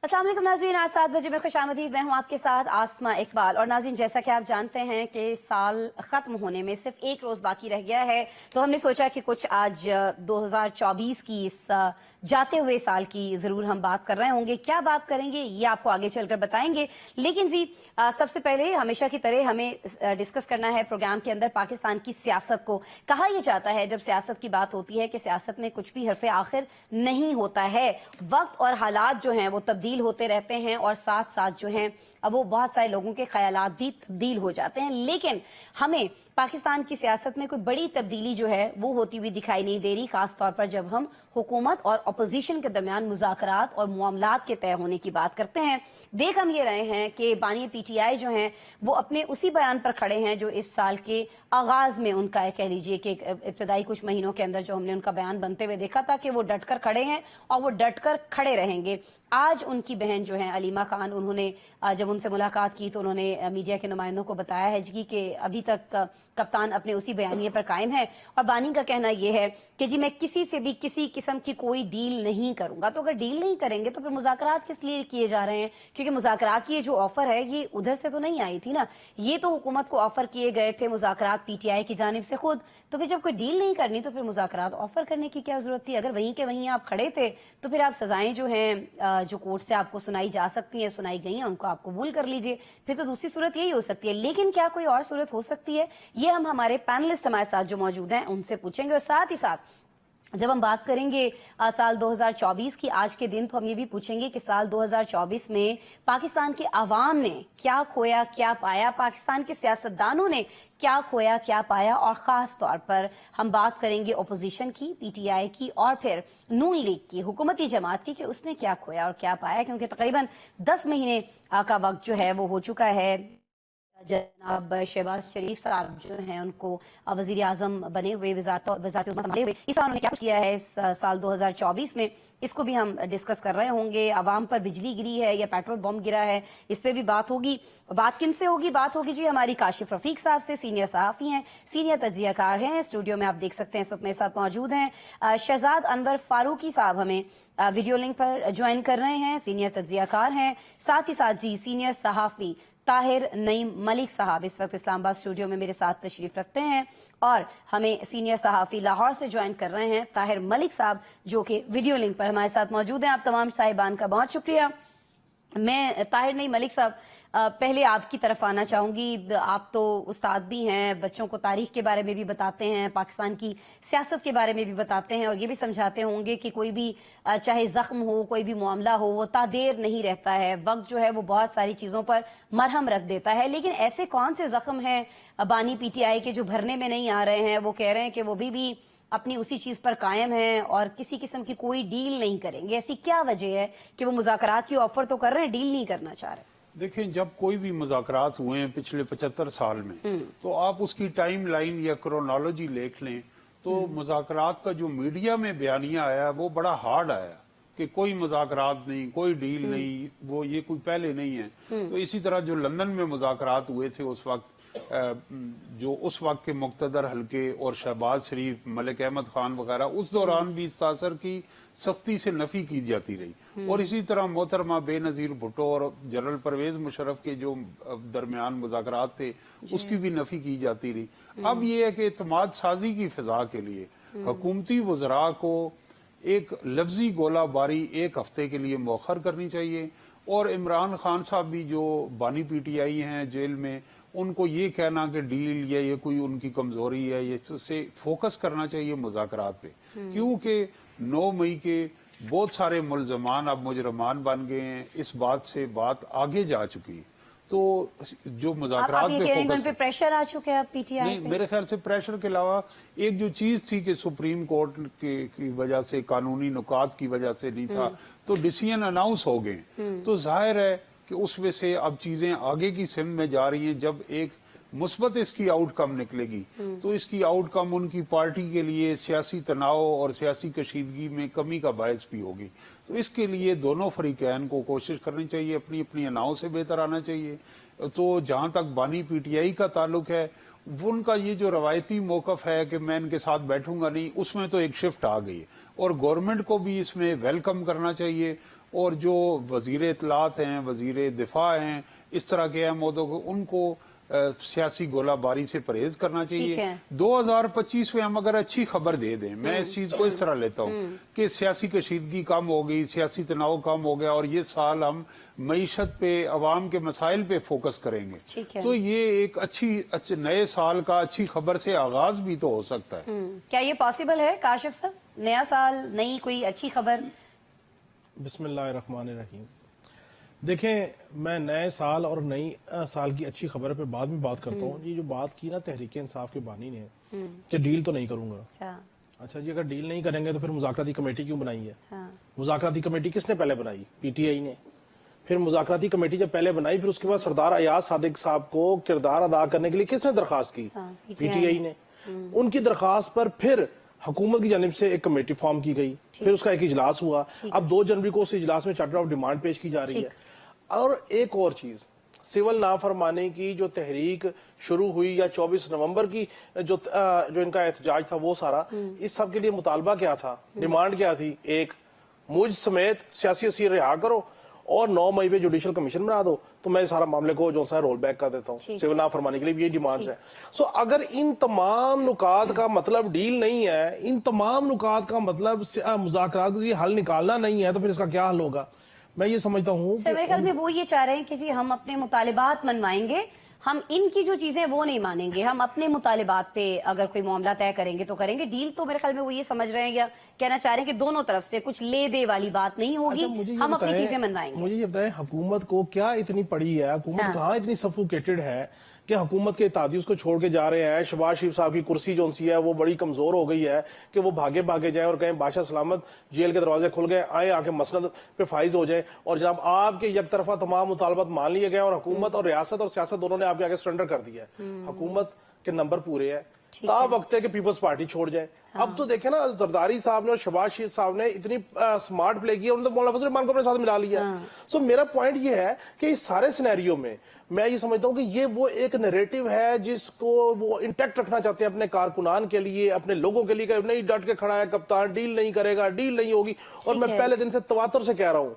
अस्सलाम वालेकुम नाज़रीन, आज 7 बजे में खुशामदीद। मैं हूँ आपके साथ आसमा इकबाल। और नाज़रीन, जैसा कि आप जानते हैं कि साल ख़त्म होने में सिर्फ एक रोज़ बाकी रह गया है, तो हमने सोचा कि कुछ आज 2024 की इस जाते हुए साल की ज़रूर हम बात कर रहे होंगे। क्या बात करेंगे ये आपको आगे चलकर बताएंगे, लेकिन जी सबसे पहले हमेशा की तरह हमें डिस्कस करना है प्रोग्राम के अंदर पाकिस्तान की सियासत को। कहा यह जाता है जब सियासत की बात होती है कि सियासत में कुछ भी हरफ़े आखिर नहीं होता है, वक्त और हालात जो हैं वो तब्दील होते रहते हैं और साथ साथ जो हैं अब वो बहुत सारे लोगों के ख्यालात भी तब्दील हो जाते हैं। लेकिन हमें पाकिस्तान की सियासत में कोई बड़ी तब्दीली जो है वो होती हुई दिखाई नहीं दे रही, खास तौर पर जब हम हुकूमत और अपोजिशन के दरमियान मुज़ाकरात और मामलात के तय होने की बात करते हैं। देख हम ये रहे हैं कि बानी पीटीआई जो हैं वो अपने उसी बयान पर खड़े हैं जो इस साल के आगाज में उनका कह लीजिए कि इब्तदाई कुछ महीनों के अंदर जो हमने उनका बयान बनते हुए देखा था कि वो डटकर खड़े हैं और वो डटकर खड़े रहेंगे। आज उनकी बहन जो है अलीमा खान, उन्होंने जब उनसे मुलाकात की तो उन्होंने मीडिया के नुमाइंदों को बताया है जी कि अभी तक कप्तान अपने उसी बयानिए पर कायम है और बानी का कहना यह है कि जी मैं किसी से भी किसी किस्म की कोई डील नहीं करूंगा। तो अगर डील नहीं करेंगे तो फिर मुज़ाकरात किस लिए किए जा रहे हैं? क्योंकि मुज़ाकरात की ये जो ऑफर है ये उधर से तो नहीं आई थी ना, ये तो हुकूमत को ऑफर किए गए थे मुज़ाकरात पीटीआई की जानिब से खुद। तो फिर जब कोई डील नहीं करनी तो फिर मुज़ाकरात ऑफर करने की क्या जरूरत थी? अगर वहीं के वहीं आप खड़े थे तो फिर आप सजाएं जो हैं जो कोर्ट से आपको सुनाई जा सकती हैं, सुनाई गई हैं, उनको आप कबूल कर लीजिए। फिर तो दूसरी सूरत यही हो सकती है। लेकिन क्या कोई और सूरत हो सकती है? ये हम हमारे पैनलिस्ट हमारे साथ जो मौजूद हैं उनसे पूछेंगे। और साथ ही साथ जब हम बात करेंगे साल 2024 की आज के दिन, तो हम ये भी पूछेंगे कि साल 2024 में पाकिस्तान के अवाम ने क्या खोया क्या पाया, पाकिस्तान के सियासतदानों ने क्या खोया क्या पाया। और ख़ास तौर पर हम बात करेंगे अपोजिशन की, पीटीआई की और फिर नून लीग की, हुकूमती जमात की, कि उसने क्या खोया और क्या पाया। क्योंकि तकरीबन 10 महीने का वक्त जो है वो हो चुका है। जनाब शहबाज शरीफ साहब जो हैं उनको वज़ीर आज़म बने हुए, वज़ारत संभाले हुए, इस उन्होंने क्या किया है इस साल 2024 में, इसको भी हम डिस्कस कर रहे होंगे। आवाम पर बिजली गिरी है या पेट्रोल बम गिरा है, इस पे भी बात होगी। बात किन से होगी? बात होगी जी हमारी काशिफ रफीक साहब से, सीनियर सहाफ़ी हैं, सीनियर तज्ज़ियाकार हैं। स्टूडियो में आप देख सकते हैं इस वक्त मेरे साथ मौजूद हैं शहजाद अनवर फारूकी साहब, हमें वीडियो लिंक पर ज्वाइन कर रहे हैं, सीनियर तज्ज़ियाकार हैं। साथ ही साथ जी सीनियर सहाफ़ी ताहिर नईम मलिक साहब इस वक्त इस्लामाबाद स्टूडियो में मेरे साथ तशरीफ रखते हैं। और हमें सीनियर सहाफ़ी लाहौर से ज्वाइन कर रहे हैं ताहिर मलिक साहब, जो कि वीडियो लिंक पर हमारे साथ मौजूद हैं। आप तमाम साहिबान का बहुत शुक्रिया। मैं ताहिर नईम मलिक साहब पहले आपकी तरफ आना चाहूँगी। आप तो उस्ताद भी हैं, बच्चों को तारीख के बारे में भी बताते हैं, पाकिस्तान की सियासत के बारे में भी बताते हैं और ये भी समझाते होंगे कि कोई भी चाहे ज़ख्म हो, कोई भी मामला हो, वो तादेर नहीं रहता है। वक्त जो है वो बहुत सारी चीज़ों पर मरहम रख देता है। लेकिन ऐसे कौन से ज़ख्म हैं बानी पीटीआई के जो भरने में नहीं आ रहे हैं? वो कह रहे हैं कि वो भी अपनी उसी चीज़ पर कायम है और किसी किस्म की कोई डील नहीं करेंगे। ऐसी क्या वजह है कि वो मुज़ाकरात की ऑफर तो कर रहे हैं, डील नहीं करना चाह रहे? देखें, जब कोई भी मुज़ाकरात हुए हैं पिछले 75 साल में, तो आप उसकी टाइम लाइन या क्रोनोलॉजी देख लें तो मुज़ाकरात का जो मीडिया में बयानिया आया वो बड़ा हार्ड आया कि कोई मुज़ाकरात नहीं, कोई डील नहीं, वो ये कोई पहले नहीं है। तो इसी तरह जो लंदन में मुज़ाकरात हुए थे उस वक्त, जो उस वक्त के मुक्तदर हल्के और शहबाज शरीफ, मलिक अहमद खान वगैरह, उस दौरान भी इस तासर की सख्ती से नफी की जाती रही। और इसी तरह मोहतरमा बेनज़ीर भुट्टो और जनरल परवेज मुशर्रफ के जो दरमियान मुज़ाकरात थे उसकी भी नफी की जाती रही। अब ये है कि इत्माद साजी की फिजा के लिए हुकूमती वज़रा को एक लफ्जी गोलाबारी एक हफ्ते के लिए मौखर करनी चाहिए। और इमरान खान साहब भी जो बानी पीटीआई हैं जेल में, उनको ये कहना कि डील या ये कोई उनकी कमजोरी है, ये उससे फोकस करना चाहिए मुज़ाकरात पे। क्योंकि 9 मई के बहुत सारे मुल्ज़मान अब मुजरमान बन गए हैं, इस बात से बात आगे जा चुकी। तो जो मुज़ाकरात पे प्रेशर आ चुके हैं पीटीआई नहीं, मेरे ख्याल से प्रेशर के अलावा एक जो चीज थी कि सुप्रीम कोर्ट की वजह से, कानूनी नुकात की वजह से नहीं था, तो डिसीजन अनाउंस हो गए। तो जाहिर है कि उसमें से अब चीजें आगे की सिम में जा रही हैं। जब एक मुस्बत इसकी आउटकम निकलेगी तो इसकी आउटकम उनकी पार्टी के लिए सियासी तनाव और सियासी कशीदगी में कमी का बायस भी होगी। तो इसके लिए दोनों फरीकैन को कोशिश करनी चाहिए, अपनी अपनी अनाओं से बेहतर आना चाहिए। तो जहां तक बानी पीटीआई का ताल्लुक है, वो उनका ये जो रवायती मौकफ है कि मैं इनके साथ बैठूंगा नहीं, उसमें तो एक शिफ्ट आ गई है और गवर्नमेंट को भी इसमें वेलकम करना चाहिए اور جو وزیر اطلاعات ہیں، وزیر دفاع ہیں، اس طرح کے اہم عہدوں کو ان کو سیاسی گولہ باری سے پرہیز کرنا چاہیے۔ 2025 میں ہم اگر اچھی خبر دے دیں، میں اس چیز کو اس طرح لیتا ہوں کہ سیاسی کشیدگی کم ہو گئی، سیاسی تناؤ کم ہو گیا، اور یہ سال ہم معیشت پہ، عوام کے مسائل پہ فوکس کریں گے، تو یہ ایک اچھی نئے سال کا اچھی خبر سے آغاز بھی تو ہو سکتا ہے۔ کیا یہ پاسبل ہے کاشف صاحب؟ نیا سال، نئی کوئی اچھی خبر؟ بسم اللہ الرحمن الرحیم۔ دیکھیں، میں نئے سال اور نئی سال کی اچھی خبر پہ بعد میں بات کرتا ہوں۔ یہ جو بات کی نا تحریک انصاف کے بانی نے کہ ڈیل تو نہیں کروں گا، اچھا جی، اگر ڈیل نہیں کریں گے تو پھر مذاکراتی کمیٹی کیوں بنائی ہے؟ مذاکراتی کمیٹی کس نے پہلے بنائی؟ پی ٹی آئی نے۔ پھر مذاکراتی کمیٹی جب پہلے بنائی، پھر اس کے بعد سردار ایاز صادق صاحب کو کردار ادا کرنے کے لیے کس نے درخواست کی؟ پی ٹی آئی نے۔ ان کی درخواست پر پھر حکومت کی جانب سے ایک کمیٹی فارم کی گئی، پھر اس کا ایک اجلاس ہوا۔ اب 2 جنوری کو اس اجلاس میں چارٹر آف ڈیمانڈ پیش کی جا رہی ہے۔ اور ایک اور چیز، سول نافرمانی کی جو تحریک شروع ہوئی یا 24 نومبر کی جو ان کا احتجاج تھا، وہ سارا اس سب کے لیے مطالبہ کیا تھا، ڈیمانڈ کیا تھی؟ ایک، مجھ سمیت سیاسی اسیر رہا کرو اور 9 مئی پہ جوڈیشل کمیشن بنا دو، تو میں سارا معاملے کو جو سا رول بیک کر دیتا ہوں۔ سول نافرمانی کے لیے بھی یہ ڈیمانڈ ہے۔ سو اگر ان تمام نکات کا مطلب ڈیل نہیں ہے، ان تمام نکات کا مطلب مذاکرات کے ذریعے حل نکالنا نہیں ہے، تو پھر اس کا کیا حل ہوگا؟ میں یہ سمجھتا ہوں سر، میرے خیال میں وہ یہ چاہ رہے ہیں کہ جی ہم اپنے مطالبات منوائیں گے، ہم ان کی جو چیزیں وہ نہیں مانیں گے، ہم اپنے مطالبات پہ اگر کوئی معاملہ طے کریں گے تو کریں گے۔ ڈیل تو میرے خیال میں وہ یہ سمجھ رہے ہیں یا کہنا چاہ رہے ہیں کہ دونوں طرف سے کچھ لے دے والی بات نہیں ہوگی، ہم اپنی چیزیں منوائیں گے۔ مجھے یہ بتائیں، حکومت کو کیا اتنی پڑی ہے، حکومت کہاں اتنی سفوکیٹڈ ہے کہ حکومت کے اتحادی اس کو چھوڑ کے جا رہے ہیں؟ شہباز شریف صاحب کی کرسی جو سی ہے وہ بڑی کمزور ہو گئی ہے کہ وہ بھاگے جائیں اور کہیں بادشاہ سلامت جیل کے دروازے کھل گئے، آئے آ کے مسند پہ فائز ہو جائیں، اور جناب آپ کے یک طرفہ تمام مطالبات مان لیے گئے اور حکومت اور ریاست اور سیاست دونوں نے آپ کے آگے سرنڈر کر دیا ہے۔ حکومت کے نمبر پورے ہیں، تا وقت ہے کہ پیپلز پارٹی چھوڑ جائے۔ اب تو دیکھیں نا، زرداری صاحب نے اور شہباز شریف صاحب نے اتنی سمارٹ پلے کی، انہوں نے مولانا فضل الرحمان کو اپنے ساتھ ملا لیا۔ سو میرا پوائنٹ یہ ہے کہ اس سارے سینیریو میں میں یہ سمجھتا ہوں کہ یہ وہ ایک نیریٹو ہے جس کو وہ انٹیکٹ رکھنا چاہتے ہیں اپنے کارکنان کے لیے، اپنے لوگوں کے لیے، کہ نہیں ڈٹ کے کھڑا ہے کپتان، ڈیل نہیں کرے گا، ڈیل نہیں ہوگی۔ اور میں پہلے دن سے تواتر سے کہہ رہا ہوں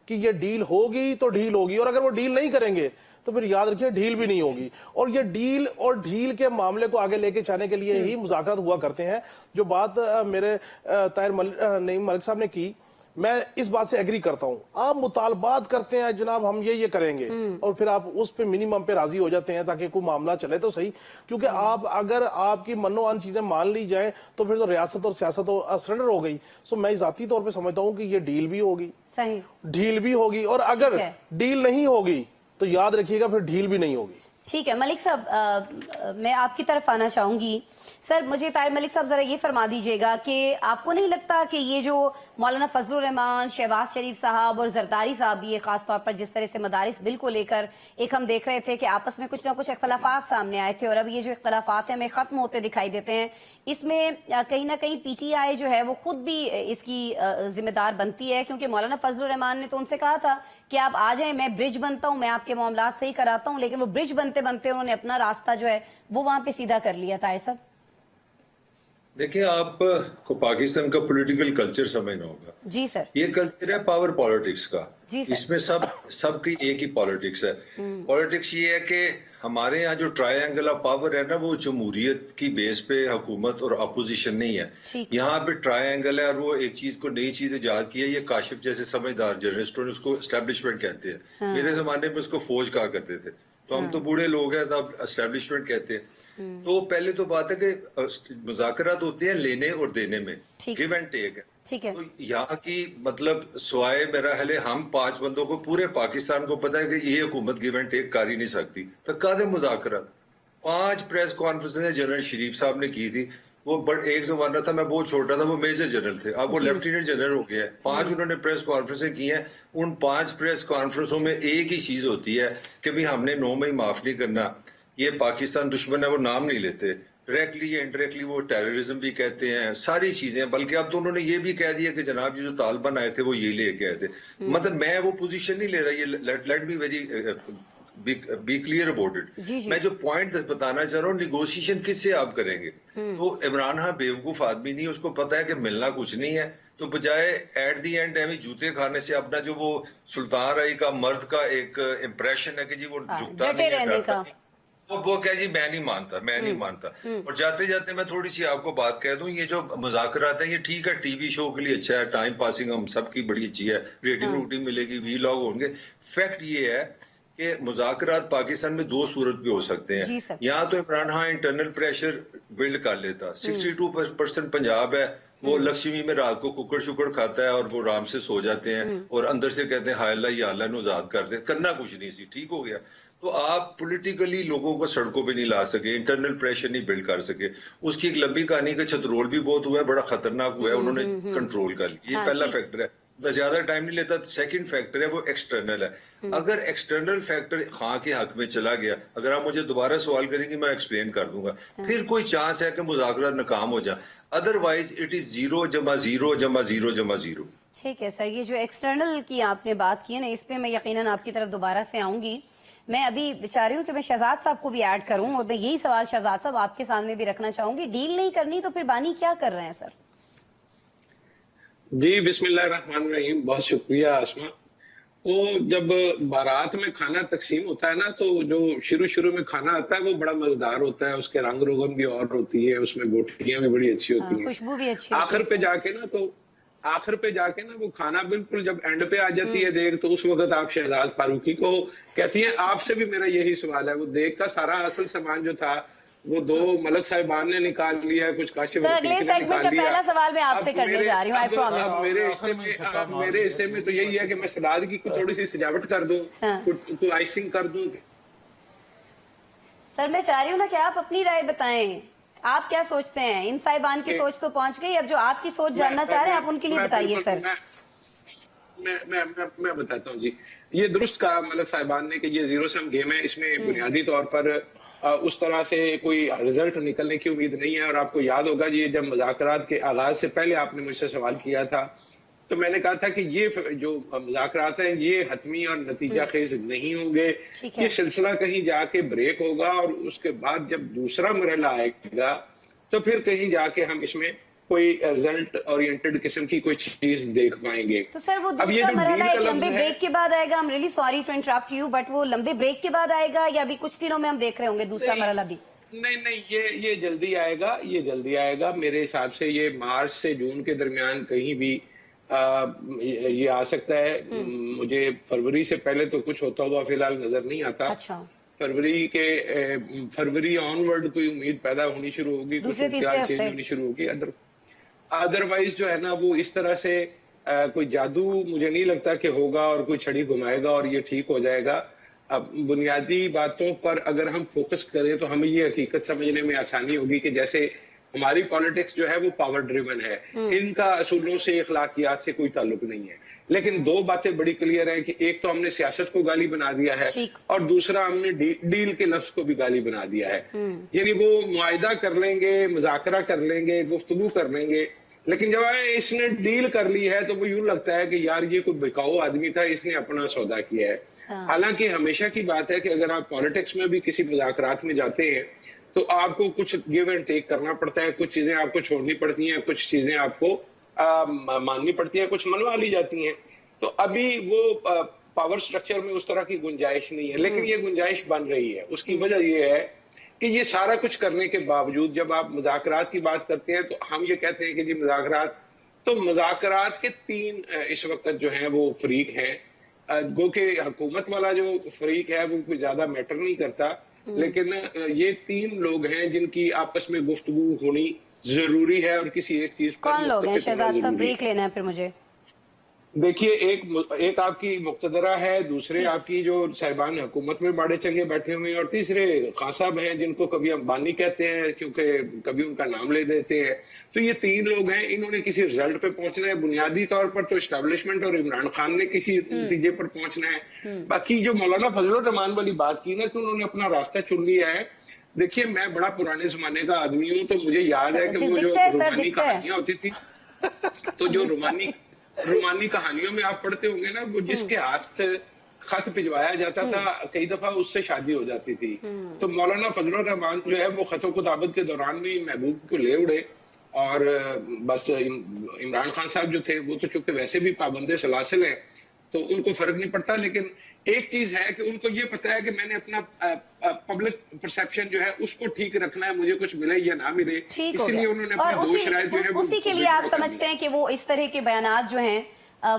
کہ یہ ڈیل ہوگی تو ڈیل ہوگی، اور اگر وہ ڈیل نہیں کریں گے تو پھر یاد رکھیے ڈیل بھی نہیں ہوگی۔ اور یہ ڈیل اور ڈھیل کے معاملے کو آگے لے کے جانے کے لیے ہی مذاکرات ہوا کرتے ہیں۔ جو بات میرے طاہر نعیم ملک صاحب نے کی، میں اس بات سے ایگری کرتا ہوں۔ آپ مطالبات کرتے ہیں جناب ہم یہ کریں گے، اور پھر آپ اس پہ منیمم پہ راضی ہو جاتے ہیں تاکہ کوئی معاملہ چلے تو صحیح، کیونکہ آپ اگر آپ کی منو ان چیزیں مان لی جائیں تو پھر تو ریاست اور سیاست سرنڈر ہو گئی۔ سو میں ذاتی طور پہ سمجھتا ہوں کہ یہ ڈیل بھی ہوگی، صحیح ڈیل بھی ہوگی، اور اگر ڈیل نہیں ہوگی تو یاد رکھیے گا پھر ڈیل بھی نہیں ہوگی۔ ٹھیک ہے ملک صاحب، میں آپ کی طرف آنا چاہوں گی۔ سر، مجھے طاہر ملک صاحب ذرا یہ فرما دیجئے گا کہ آپ کو نہیں لگتا کہ یہ جو مولانا فضل الرحمان، شہباز شریف صاحب اور زرداری صاحب بھی خاص طور پر جس طرح سے مدارس بل کو لے کر ایک ہم دیکھ رہے تھے کہ آپس میں کچھ نہ کچھ اختلافات سامنے آئے تھے، اور اب یہ جو اختلافات ہیں ہمیں ختم ہوتے دکھائی دیتے ہیں، اس میں کہیں نہ کہیں پی ٹی آئی جو ہے وہ خود بھی اس کی ذمہ دار بنتی ہے، کیونکہ مولانا فضل الرحمان نے تو ان سے کہا تھا کہ آپ آ جائیں، میں برج بنتا ہوں، میں آپ کے معاملات صحیح کراتا ہوں، لیکن وہ برج بنتے بنتے انہوں نے اپنا راستہ جو ہے وہ وہاں پہ سیدھا کر لیا۔ طاہر صاحب دیکھیں، آپ کو پاکستان کا پولیٹیکل کلچر سمجھنا ہوگا۔ جی سر۔ یہ کلچر ہے پاور پالیٹکس کا، جی سر۔ اس میں سب کی ایک ہی پالیٹکس ہے۔ پالیٹکس یہ ہے کہ ہمارے یہاں جو ٹرائی اینگل آف پاور ہے نا، وہ جمہوریت کی بیس پہ حکومت اور اپوزیشن نہیں ہے، یہاں پہ ٹرائی اینگل ہے، اور وہ ایک چیز کو نئی چیز ایجاد کی ہے۔ یہ کاشف جیسے سمجھدار جرنلسٹوں نے اس کو اسٹیبلشمنٹ کہتے ہیں، میرے زمانے میں اس کو فوج کہا کرتے تھے، تو ہم تو بوڑھے لوگ ہیں، تب اسٹیبلشمنٹ کہتے ہیں۔ تو پہلے تو بات ہے کہ مذاکرات ہوتے ہیں لینے اور دینے میں، گیو اینڈ ٹیک ہے۔ تو یہاں کی مطلب سوائے میرا خیال ہے ہم 5 بندوں کو پورے پاکستان کو پتا ہے کہ یہ حکومت گیو اینڈ ٹیک کر ہی نہیں سکتی، تو کہتے مذاکرات۔ 5 پریس کانفرنسیں جنرل شریف صاحب نے کی تھی، وہ ایک زمانہ تھا میں بہت چھوٹا تھا، وہ میجر جنرل تھے، اب وہ لیفٹیننٹ جنرل ہو گیا ہے۔ 5 انہوں نے پریس کانفرنسیں کی ہیں، ان 5 پریس کانفرنسوں میں ایک ہی چیز ہوتی ہے کہ بھی ہم نے 9 مئی معاف نہیں کرنا، یہ پاکستان دشمن ہے، وہ نام نہیں لیتے، ڈائریکٹلی یا انڈائریکٹلی وہ ٹیررزم بھی کہتے ہیں، ساری چیزیں، بلکہ اب تو انہوں نے یہ بھی کہہ دیا کہ جناب جو طالبان آئے تھے وہ یہ لے کے آئے تھے۔ مطلب میں وہ پوزیشن نہیں لے رہا، یہ let be very be clear about it. میں جو پوائنٹ بتانا چاہ رہا ہوں، نیگوشیشن کس سے آپ کریں گے؟ تو عمران خان بیوقوف آدمی نہیں، اس کو پتا ہے کہ ملنا کچھ نہیں ہے، تو بجائے ایٹ دی اینڈ ہمیں جوتے کھانے سے اپنا جو وہ سلطان رائی کا مرد کا ایک امپریشن ہے کہ جی وہ جھکتا نہیں ہے ڈرتا نہیں، وہ کہ جی میں نہیں مانتا اور جاتے جاتے میں تھوڑی سی آپ کو بات کہہ دوں، یہ جو مذاکرات ہیں یہ ٹھیک ہے ٹی وی شو کے لیے اچھا ہے، ٹائم پاسنگ ہم سب کی بڑی اچھی ہے، ریٹنگ روٹنگ ملے گی، وی لاگ ہوں گے. فیکٹ یہ ہے کہ مذاکرات پاکستان میں دو صورت بھی ہو سکتے ہیں. یہاں تو Imran Khan internal pressure build کر لیتا، 62% پنجاب ہے وہ لکشمی میں رات کو ککڑ شکڑ کھاتا ہے اور وہ آرام سے سو جاتے ہیں اور اندر سے کہتے ہیں ہائے اللہ یا اللہ نو آزاد کر دے، کرنا کچھ نہیں سی، ٹھیک ہو گیا. تو آپ پولیٹیکلی لوگوں کو سڑکوں پہ نہیں لا سکے، انٹرنل پریشر نہیں بلڈ کر سکے. اس کی ایک لمبی کہانی کا چھترول بھی بہت ہوا ہے، بڑا خطرناک ہوا ہے، انہوں نے کنٹرول کر لی. یہ پہلا فیکٹر ہے، میں زیادہ ٹائم نہیں لیتا. سیکنڈ فیکٹر ہے وہ ایکسٹرنل ہے. اگر ایکسٹرنل فیکٹر خان کے حق میں چلا گیا، اگر آپ مجھے دوبارہ سوال کریں گے میں ایکسپلین کر دوں گا، پھر کوئی چانس ہے کہ مذاکرات ناکام ہو جائیں. Otherwise it is 0+0+0+0. ٹھیک ہے سر، یہ جو ایکسٹرنل کی آپ نے بات کی ہے نا، اس پہ میں یقیناً آپ کی طرف دوبارہ سے آؤں گی. میں ابھی چاہ رہی ہوں کہ میں شہزاد صاحب کو بھی ایڈ کروں اور میں یہی سوال شہزاد صاحب آپ کے سامنے بھی رکھنا چاہوں گی. ڈیل نہیں کرنی تو پھر بانی کیا کر رہے ہیں سر؟ جی بسم اللہ الرحمن الرحیم، بہت شکریہ آسما. وہ جب بارات میں کھانا تقسیم ہوتا ہے نا تو جو شروع میں کھانا آتا ہے وہ بڑا مزیدار ہوتا ہے، اس کے رنگ روغن بھی اور ہوتی ہے، اس میں گوٹیاں بھی بڑی اچھی ہوتی ہیں، خوشبو بھی اچھی. آخر پہ جا کے نا وہ کھانا بالکل جب اینڈ پہ آ جاتی ہے دیکھ، تو اس وقت آپ شہزاد فاروقی کو کہتی ہیں آپ سے بھی میرا یہی سوال ہے. وہ دیکھ کا سارا اصل سامان جو تھا وہ دو ملک صاحبان نے نکال لیا ہے، کچھ کاشف سر اگلے سیگمنٹ کا پہلا سوال میں آپ سے کرنے جا رہی ہوں، آئی پرومس. میرے حصے میں تو یہی ہے کہ میں سلاد کی تھوڑی سی سجاوٹ کر دوں، کوئی آئسنگ کر دوں. سر میں چاہ رہی ہوں نا کہ آپ اپنی رائے بتائیں، آپ کیا سوچتے ہیں؟ ان صاحبان کی سوچ تو پہنچ گئی، اب جو آپ کی سوچ جاننا چاہ رہے ہیں آپ ان کے لیے بتائیے سر. میں بتاتا ہوں جی. یہ درست کہا ملک صاحبان نے کہ یہ زیرو سم گیم ہے، اس میں بنیادی طور پر اس طرح سے کوئی رزلٹ نکلنے کی امید نہیں ہے. اور آپ کو یاد ہوگا جی جب مذاکرات کے آغاز سے پہلے آپ نے مجھ سے سوال کیا تھا تو میں نے کہا تھا کہ یہ جو مذاکرات ہیں یہ حتمی اور نتیجہ خیز نہیں ہوں گے، یہ سلسلہ کہیں جا کے بریک ہوگا اور اس کے بعد جب دوسرا مرحلہ آئے گا تو پھر کہیں جا کے ہم اس میں کوئی رزلٹ اورینٹڈ قسم کی کوئی چیز دیکھ پائیں گے. تو سر وہ دوسرا مرحلہ ایک لمبے بریک کے بعد آئے گا؟ I'm really sorry to interrupt you but وہ لمبے بریک کے بعد آئے گا یا ابھی کچھ دنوں میں ہم دیکھ رہے ہوں گے دوسرا مرحلہ بھی؟ نہیں یہ جلدی آئے گا. میرے حساب سے یہ مارچ سے جون کے درمیان کہیں بھی یہ آ سکتا ہے. مجھے فروری سے پہلے تو کچھ ہوتا ہوا فی الحال نظر نہیں آتا. فروری آن ورڈ کوئی امید پیدا ہونی شروع ہوگی، کچھ چینج ہونی شروع ہوگی. ادروائز جو ہے نا وہ اس طرح سے کوئی جادو مجھے نہیں لگتا کہ ہوگا اور کوئی چھڑی گھمائے گا اور یہ ٹھیک ہو جائے گا. اب بنیادی باتوں پر اگر ہم فوکس کریں تو ہمیں یہ حقیقت سمجھنے میں آسانی ہوگی کہ جیسے ہماری پالیٹکس جو ہے وہ پاور ڈریون ہے، ان کا اصولوں سے اخلاقیات سے کوئی تعلق نہیں ہے. لیکن دو باتیں بڑی کلیئر ہیں کہ ایک تو ہم نے سیاست کو گالی بنا دیا ہے اور دوسرا ہم نے ڈیل کے لفظ کو بھی گالی بنا دیا ہے. یعنی وہ معاہدہ کر لیں گے، مذاکرہ کر لیں گے، گفتگو کر لیں گے، لیکن جب اس نے ڈیل کر لی ہے تو وہ یوں لگتا ہے کہ یار یہ کوئی بکاؤ آدمی تھا، اس نے اپنا سودا کیا ہے. حالانکہ ہمیشہ کی بات ہے کہ اگر آپ پالیٹکس میں بھی کسی مذاکرات میں جاتے ہیں تو آپ کو کچھ گیو اینڈ ٹیک کرنا پڑتا ہے، کچھ چیزیں آپ کو چھوڑنی پڑتی ہیں، کچھ چیزیں آپ کو ماننی پڑتی ہیں، کچھ منوا لی جاتی ہیں. تو ابھی وہ پاور سٹرکچر میں اس طرح کی گنجائش نہیں ہے، لیکن یہ گنجائش بن رہی ہے. اس کی وجہ یہ ہے کہ یہ سارا کچھ کرنے کے باوجود جب آپ مذاکرات کی بات کرتے ہیں تو ہم یہ کہتے ہیں کہ جی مذاکرات کے تین اس وقت جو ہیں وہ فریق ہیں. گو کہ حکومت والا جو فریق ہے وہ کوئی زیادہ میٹر نہیں کرتا، لیکن یہ تین لوگ ہیں جن کی آپس میں گفتگو ہونی ضروری ہے. اور کسی ایک چیز پر کون لوگ ہیں شہزاد صاحب؟ بریک لینا ہے پھر مجھے. دیکھیے ایک آپ کی مقتدرہ ہے، دوسرے آپ کی جو صاحبان حکومت میں باڑے چنگے بیٹھے ہوئے ہیں، اور تیسرے خان صاحب ہیں جن کو کبھی ہم بانی کہتے ہیں کیونکہ کبھی ان کا نام لے دیتے ہیں. تو یہ تین لوگ ہیں، انہوں نے کسی رزلٹ پہ پہنچنا ہے. بنیادی طور پر تو اسٹیبلشمنٹ اور عمران خان نے کسی نتیجے پر پہنچنا ہے. باقی جو مولانا فضل الرحمان والی بات کی نا کہ انہوں نے اپنا راستہ چن لیا ہے، دیکھیے میں بڑا پرانے زمانے کا آدمی ہوں تو مجھے یاد ہے کہ وہ جو رومانی کہانیاں ہوتی تھی تو جو رومانی کہانیوں میں آپ پڑھتے ہوں گے نا، وہ جس کے ہاتھ خط بھجوایا جاتا تھا کئی دفعہ اس سے شادی ہو جاتی تھی. تو مولانا فضل الرحمان جو ہے وہ خط و کتابت کے دوران بھی محبوب کو لے اڑے اور بس عمران خان صاحب جو تھے وہ تو چونکہ ویسے بھی پابند سلاسل ہیں تو ان کو فرق نہیں پڑتا، لیکن ایک چیز ہے کہ ان کو یہ پتا ہے کہ میں نے اپنا پبلک پرسیپشن جو ہے اس کو ٹھیک رکھنا ہے، مجھے کچھ ملے یا نہ ملے، اس لیے انہوں نے اپنے دو شرائط جو ہے اسی کے لیے آپ سمجھتے ہیں کہ وہ اس طرح کے بیانات جو ہیں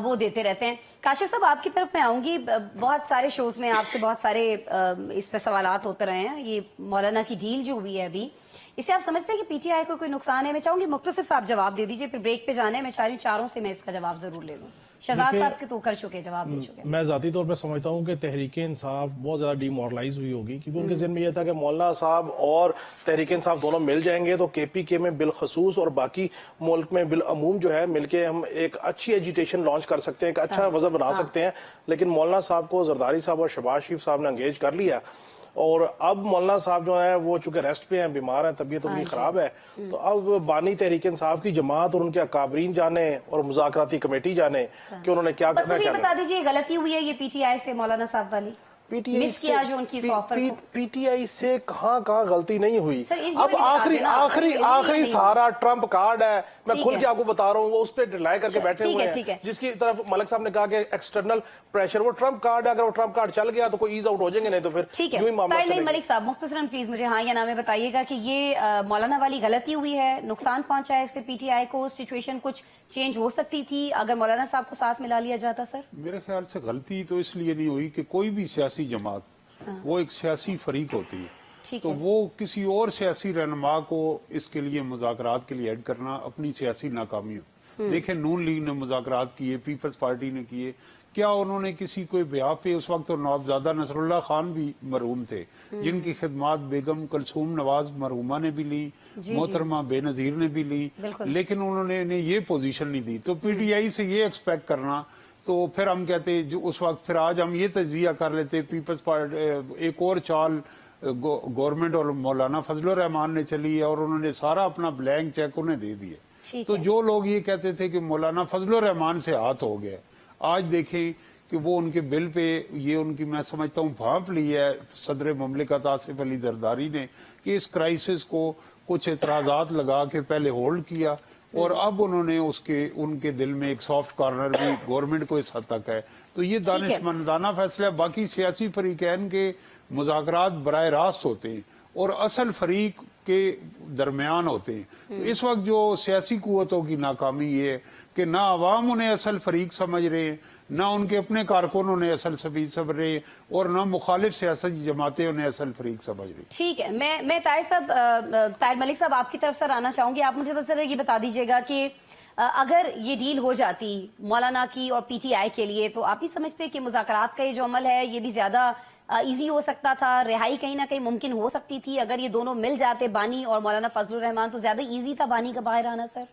وہ دیتے رہتے ہیں۔ کاشف صاحب آپ کی طرف میں آؤں گی، بہت سارے شوز میں آپ سے بہت سارے اس پہ سوالات ہوتے رہے ہیں، یہ مولانا کی ڈیل جو ہوئی ہے ابھی، اسے آپ سمجھتے ہیں کہ پی ٹی آئی کو کوئی نقصان ہے؟ میں چاہوں گی مختصر صاحب جواب دے دیجئے، پھر بریک پہ جانے میں چاہ رہی ہوں چاروں سے میں اس کا جواب ضرور لے لوں۔ شہزاد صاحب کے تو کر چکے، جواب دے چکے۔ میں ذاتی طور پہ سمجھتا ہوں کہ تحریک انصاف بہت زیادہ ڈی مورلائز ہوئی ہوگی، کیونکہ ان کے ذہن میں یہ تھا کہ مولانا صاحب اور تحریک انصاف دونوں مل جائیں گے تو کے پی کے میں بالخصوص اور باقی ملک میں بالعموم جو ہے مل کے ہم ایک اچھی ایجیٹیشن لانچ کر سکتے ہیں، ایک اچھا وزن بنا سکتے ہیں۔ لیکن مولانا صاحب کو زرداری صاحب اور شہباز شریف صاحب نے انگیج کر لیا، اور اب مولانا صاحب جو ہیں وہ چونکہ ریسٹ پہ ہیں، بیمار ہیں، طبیعت ان کی خراب ہے، تو اب بانی تحریک انصاف کی جماعت اور ان کے اکابرین جانے اور مذاکراتی کمیٹی جانے کہ انہوں نے کیا کرنا ہے۔ بس مجھے بتا دیجئے غلطی ہوئی ہے یہ پی ٹی آئی سے مولانا صاحب والی؟ پی ٹی آئی مس کیا جو ان کی اس آفر کو؟ پی ٹی آئی سے کہاں غلطی نہیں ہوئی۔ اب آخری سہارا ٹرمپ کارڈ ہے، میں کھل کے آپ کو بتا رہا ہوں، وہ اس پہ ڈیلائی کر کے بیٹھے ہوئے ہیں، جس کی طرف ملک صاحب نے کہا کہ ایکسٹرنل پریشر، وہ ٹرمپ کارڈ ہے، اگر وہ ٹرمپ کارڈ چل گیا تو کوئی ایز آؤٹ ہو جائیں گے، نہیں تو پھر ٹھیک ہے۔ یوں ہی معاملہ چلے گا۔ ملک صاحب مختصراً پلیز مجھے ہاں یا نہ میں بتائیے گا کہ یہ مولانا والی غلطی ہوئی ہے، نقصان پہنچا ہے اس سے پی ٹی آئی کو، سچویشن کچھ چینج ہو سکتی تھی اگر مولانا صاحب کو ساتھ ملا لیا جاتا؟ سر میرے خیال سے غلطی تو اس لیے نہیں ہوئی کہ کوئی بھی سیاسی جماعت وہ ایک سیاسی فریق ہوتی ہے، تو وہ کسی اور سیاسی رہنما کو اس کے لیے مذاکرات کے لیے ایڈ کرنا اپنی سیاسی ناکامی ہو۔ دیکھیں نون لیگ نے مذاکرات کیے، پیپلز پارٹی نے کیے، کیا انہوں نے کسی کوئی بیاہ پہ؟ اس وقت تو نوابزادہ نصر اللہ خان بھی مرحوم تھے، جن کی خدمات بیگم کلثوم نواز مرحومہ نے بھی لی، محترمہ بے نظیر نے بھی لی، لیکن انہوں نے یہ پوزیشن نہیں دی۔ تو پی ٹی آئی سے یہ ایکسپیکٹ کرنا، تو پھر ہم کہتے جو اس وقت، پھر آج ہم یہ تجزیہ کر لیتے پیپلز پارٹی ایک اور چال گورنمنٹ اور مولانا فضل الرحمان نے چلی ہے، اور انہوں نے سارا اپنا بلینک چیک انہیں دے دیا۔ تو جو لوگ یہ کہتے تھے کہ مولانا فضل الرحمان سے ہاتھ ہو گیا، آج دیکھیں کہ وہ ان کے بل پہ یہ ان کی میں سمجھتا ہوں بھانپ لی ہے صدر مملکت آصف علی زرداری نے، کہ اس کرائسس کو کچھ اعتراضات لگا کے پہلے ہولڈ کیا، اور اب انہوں نے ان کے دل میں ایک سافٹ کارنر بھی گورنمنٹ کو اس حد تک ہے۔ تو یہ دانشمندانہ فیصلہ ہے۔ باقی سیاسی فریقین کے مذاکرات براہ راست ہوتے ہیں اور اصل فریق کے درمیان ہوتے ہیں۔ تو اس وقت جو سیاسی قوتوں کی ناکامی یہ ہے کہ نہ عوام انہیں اصل فریق سمجھ رہے ہیں، نہ ان کے اپنے کارکنوں نے اصل فریق سمجھ رہے ہیں، اور نہ مخالف سیاسی جماعتیں انہیں اصل فریق سمجھ رہی۔ ٹھیک ہے، میں طاہر ملک صاحب آپ کی طرف سے آنا چاہوں گی۔ آپ مجھے بس ذرا یہ بتا دیجیے گا کہ اگر یہ ڈیل ہو جاتی مولانا کی اور پی ٹی آئی کے لیے، تو آپ ہی سمجھتے کہ مذاکرات کا یہ جو عمل ہے یہ بھی زیادہ ایزی ہو سکتا تھا، رہائی کہیں نہ کہیں ممکن ہو سکتی تھی اگر یہ دونوں مل جاتے، بانی اور مولانا فضل الرحمان، تو زیادہ ایزی تھا بانی کا باہر آنا؟ سر